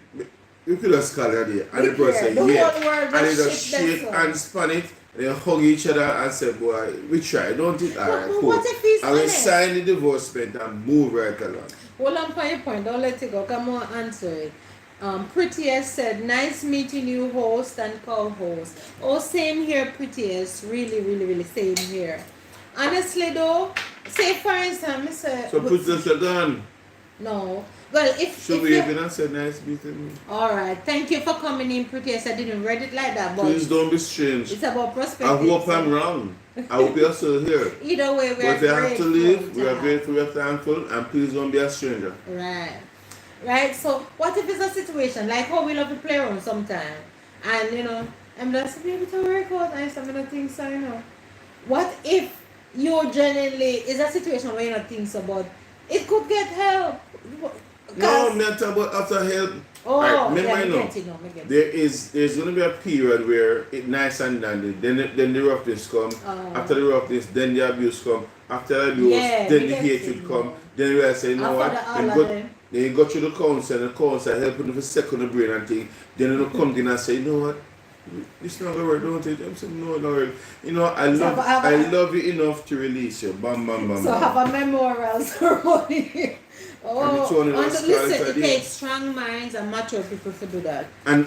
You could have called it, and the person, yeah. And they just shake and span it, They hug each other and say, boy, we try, don't it? Alright, But cool. what if he's I will honest? sign the divorce paper and move right along. Hold on for your point. Don't let it go. Come on, answer it. Prettiest said, nice meeting you, host and co-host. Oh, same here, Prettiest. Really, really, really same here. Honestly, though, say for instance, So put this again. no. Well, if Should we even say nice meeting? Alright, thank you for coming in, Prettiest. I didn't read it like that, but Please don't be strange. it's about I perspective. hope I'm wrong. I hope you're still here. Either way, we But are if you have to leave, grateful we are have- grateful, we are thankful, and please don't be a stranger. Right. Right. So what if it's a situation like how we love to play around sometimes, and I'm just able to work out and some of the things so what if you genuinely is a situation where you don't think so, but it could get help. No, I'm not talking about after help. Oh, Right, remember, yeah, you know, me get it. there's going to be a period where it's nice and dandy. Then the roughness come. After the roughness, then the abuse come. After the abuse, Yeah, then me the get hatred it, come. no. Then you realize, you know After what? the all of them. Then you go through the counsel, and the counsel helping you for second the brain and thing. Then you come in and say, you know what? It's not gonna work, don't it? I'm saying no, no. You know, I love you enough to release you. Bam, bam, bam. So bam. have a memorial ceremony. And Listen, it takes strong minds and mature people to do that. And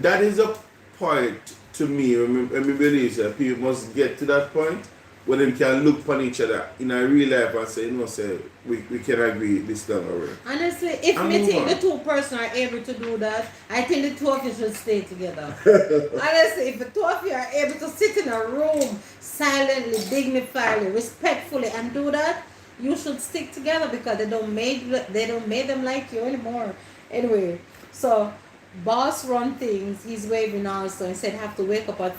that is a point to me when we believe that people must get to that point where they can look upon each other in a real life and say, say we can agree this long already. Honestly, if And me move think on. the two person are able to do that, I think the two of you should stay together. Honestly, if the two of you are able to sit in a room silently, dignifiedly, respectfully and do that, you should stick together because they don't make them like you anymore. Anyway, so boss run things, he's waving also and said have to wake up at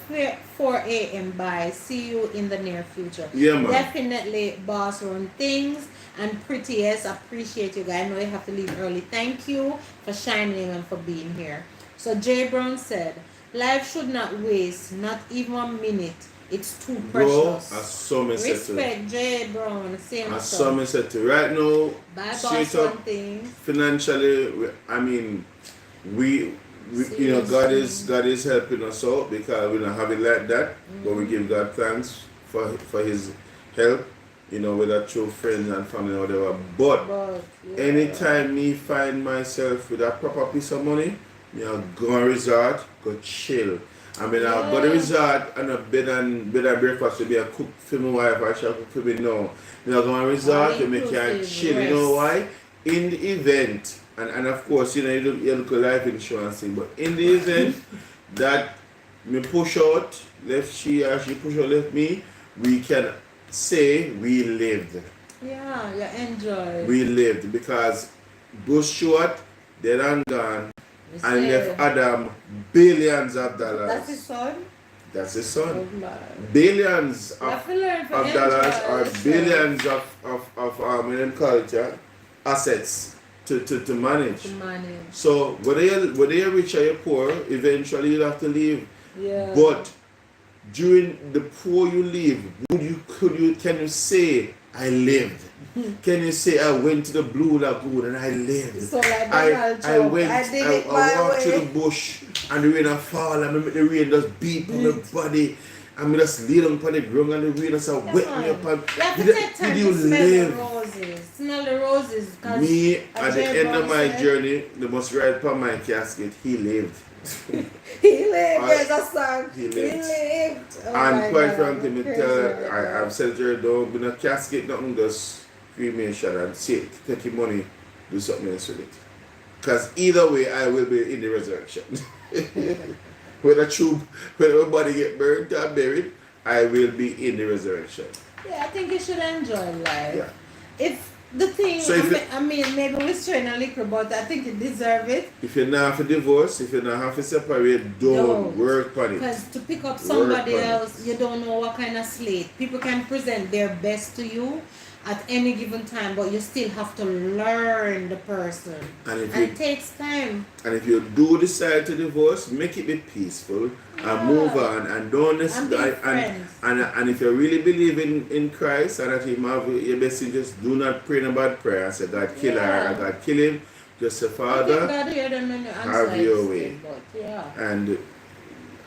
4 a.m. by. See you in the near future. Yeah, man. Definitely boss run things. And Prettiest, appreciate you guys. I know you have to leave early. Thank you for shining and for being here. So Jay Brown said, life should not waste, not even a minute. It's too precious. Bro, I saw me set to Respect Jay Brown. Same I stuff. saw me set to right now. Bye Straight boss up run things. financially, I mean, we God is helping us out because we don't have it like that, but we give God thanks for His help, whether through friends and family or whatever. But anytime me find myself with a proper piece of money, I'll go and resort, go chill. I mean, I'll go to resort and a bed and breakfast will be a cook for my wife or she'll cook for me now. I'll go and resort to make you chill. You know why? In the event, and of course, you look at life insurance thing, but in the event that me push out, left she or she push out left me, we can say we lived. Yeah, enjoy. We lived because Bush short, dead and gone, and left Adam billions of dollars. That's his son? That's his son. Oh, my. Billions You have to learn of to dollars enjoy or yourself. billions of culture assets to manage. To manage. So whether you're rich or you're poor, eventually you'll have to leave. Yeah. But during the poor you leave, can you say I lived? Can you say I went to the Blue Lagoon and I lived? So like I I walked through the bush and the rain fall and the rain just beat on my body. And I just lay down on the ground and the rain just wet me up. You have to take time to smell the roses. Smell the roses. Me, at the end of my journey, they must write upon my casket, he lived. He lived, there's a song. He lived. Oh And quite frankly, I've said to her, don't be in a casket, nothing, just cremation and take your money, do something else with it. Because either way, I will be in the resurrection. Whether my body get burned or buried, I will be in the resurrection. Yeah, I think you should enjoy life. Yeah. If the thing, So maybe we're straying a little, but I think you deserve it. If you're not have to divorce, if you're not have to separate, don't work on it. Because to pick up somebody else, you don't know what kind of slate. People can present their best to you at any given time, but you still have to learn the person. And it takes time. And if you do decide to divorce, make it be peaceful and move on and don't and if you really believe in Christ and that Him have your best interest, do not pray in a bad prayer and say God kill her or God kill him. Just say Father, have your way. And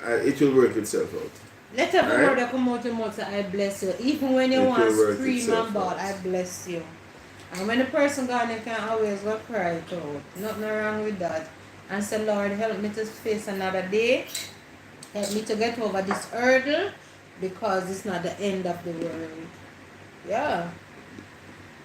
it will work itself out. Let every Alright? word that come out your mouth say, I bless you. Even when you Make want your to word scream itself and bawl, out. I bless you. And when the person gone, you can always go cry it out. Nothing wrong with that. And say, Lord, help me to face another day. Help me to get over this hurdle because it's not the end of the world. Yeah.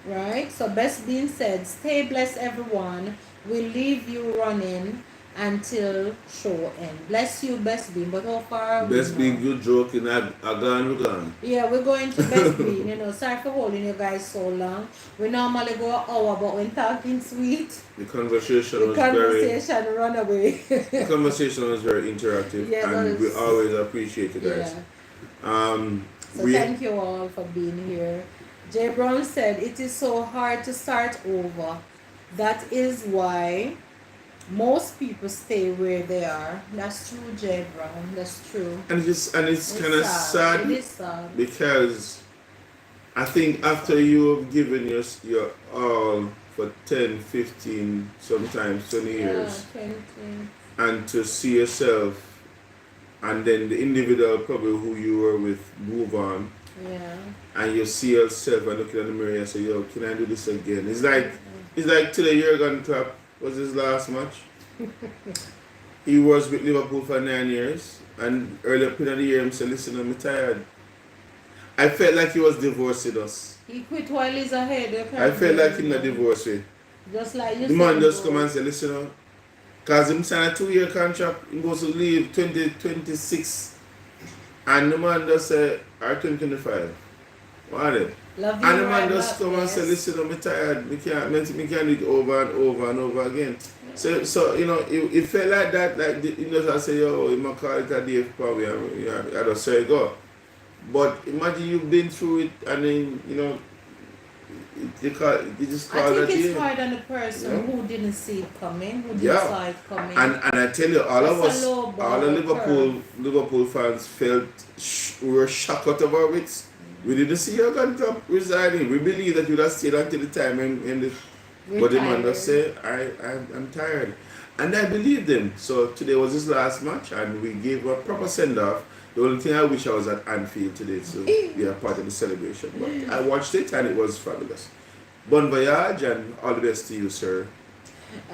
Right? So, best being said, stay blessed, everyone. We'll leave you running until show end. Bless you, best being. But how far are we Best being now? good joking, I gone, we gone. Yeah, we're going to best being. Sorry for holding you guys so long. We normally go an hour, but when talking sweet, The conversation the was very conversation run away. the conversation was very interactive, Yeah, and we those, always appreciate you guys. yeah. So We thank you all for being here. Jay Brown said it is so hard to start over. That is why most people stay where they are. That's true, Jay Brown. That's true. it's It's kind of sad. It sad is sad. because I think after you have given your all for 10, 15, sometimes 20 Yeah, years, 20. and to see yourself and then the individual probably who you were with move on, Yeah. and you see yourself and looking in the mirror and say, yo, can I do this again? It's like today Jurgen Klopp was his last match. He was with Liverpool for 9 years, and earlier in the year he said, listen, I'm tired. I felt like he was divorcing us. He quit while he's ahead. I felt like him not divorced with. Just like you The man said, just bro. come and say, listen, because him signed a 2-year contract, he goes to leave 2026. And the man just say, or 2025. What are they? Love you And the man right just back, come and say, yes. listen, I'm tired. We can't do it over and over and over again. So it felt like that, like, I say, yo, you might call it a day for me, I just say go. But imagine you've been through it and then, you just I call think that it's day. hard on the person Yeah. who didn't see it coming, who didn't Yeah. saw it coming. And I tell you, all of That's us, a low all bar the curve. Liverpool fans felt we were shocked out of our wits. We didn't see Jurgen Klopp resigning. We believe that you'd have stayed until the time but the man just said, I'm tired. And I believed him. So today was his last match and we gave a proper send off. The only thing I wish I was at Anfield today to be a part of the celebration. But I watched it and it was fabulous. Bon voyage and all the best to you, sir.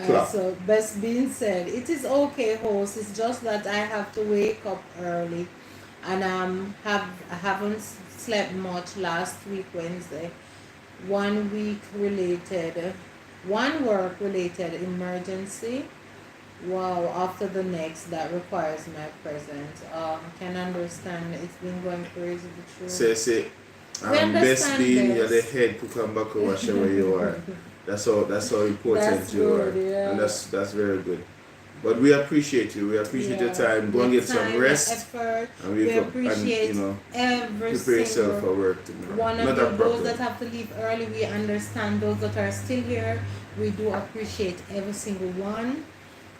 So best being said, it is okay, host. It's just that I have to wake up early, and I haven't slept much last week Wednesday. 1 week related, one work related emergency. Wow, after the next that requires my presence. Can understand it's been going crazy the truth. Say, We best understand being you're the this. head to come back or whatever you are. That's how important That's you are. good, yeah. And that's very good. But we appreciate you. We appreciate your time. Go and Your get some time, rest. Effort. And We wake up appreciate and every prepare yourself single for work tomorrow. one of Not you. a Those problem. that have to leave early, we understand. Those that are still here, we do appreciate every single one.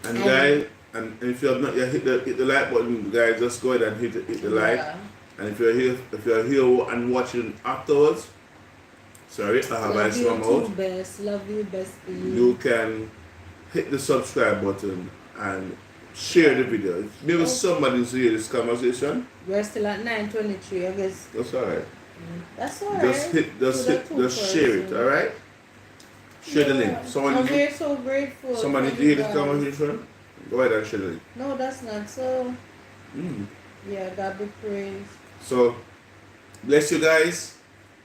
And guys, and if you have not yet hit the like button, guys, just go ahead and hit the like. And if you're here and watching afterwards, sorry, I have ice Love my you mouth. too, best. Love you, best. You can hit the subscribe button and share the video. Maybe somebody needs to hear this conversation. We're still at 9:23, I guess. That's alright. That's alright. Just share it, alright? Share the link. And we're so grateful. Somebody for to hear you this guys. conversation? Go ahead and share the link. No, that's not so. Mm. Yeah, God be praised. So, bless you guys.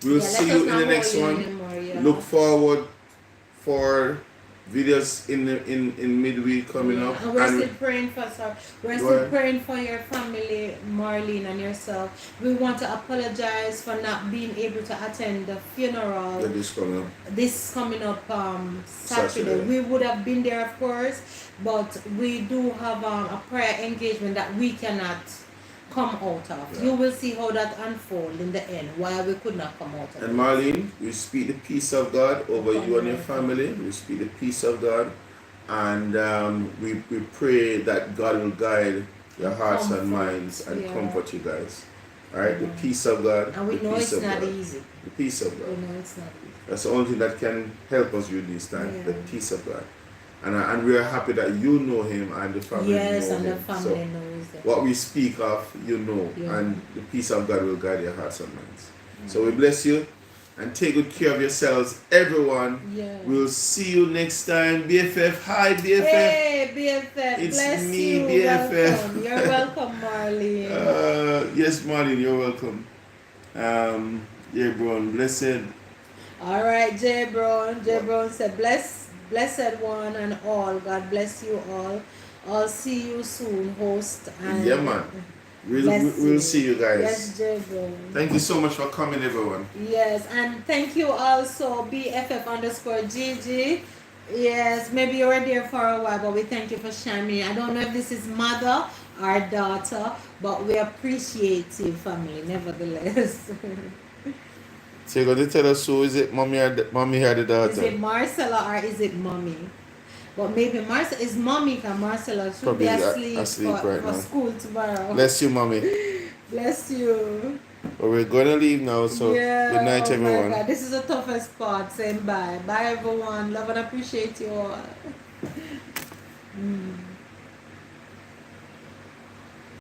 We'll see you in the next one. Look forward for videos in midweek coming up. And we're still praying for still praying for your family, Marlene and yourself. We want to apologize for not being able to attend the funeral. This coming up Saturday. We would have been there, of course, but we do have a prayer engagement that we cannot come out of. Yeah. You will see how that unfold in the end, why we could not come out of it. And Marlene, we speak the peace of God over you and your family. We speak the peace of God, and we pray that God will guide your hearts and minds and comfort you guys. Alright, the peace of God. And we know it's not easy. The peace of God. We know it's not easy. That's the only thing that can help us during this time, the peace of God. And we are happy that you know him and the family Yes, know and the him. family So knows it. what we speak of, you know, Yeah. and the peace of God will guide your hearts and minds. So we bless you and take good care of yourselves, everyone. Yeah. We'll see you next time. BFF, hi BFF. Hey, BFF, It's bless me, you. BFF. Welcome. You're welcome, Marlene. Yes, Marlene, you're welcome. Yeah, bro, blessed. All right, J Brown. J Brown said, blessed one and all. God bless you all. I'll see you soon, host. And Yeah, man. bless We'll you. see you guys. Yes, J Brown. Thank you so much for coming, everyone. Yes, and thank you also, BFF_GG. Yes, maybe you were there for a while, but we thank you for sharing. I don't know if this is mother or daughter, but we appreciate you, family, nevertheless. So you're going to tell us who is it, mommy or the daughter? Is it Marcella or is it mommy? But maybe Marcella is mommy, because Marcella should Probably be asleep right for now. school tomorrow. Bless you, mommy. Bless you. But we're going to leave now, so Yeah, good night, oh everyone. my God, this is the toughest part. Saying bye. Bye, everyone. Love and appreciate you all.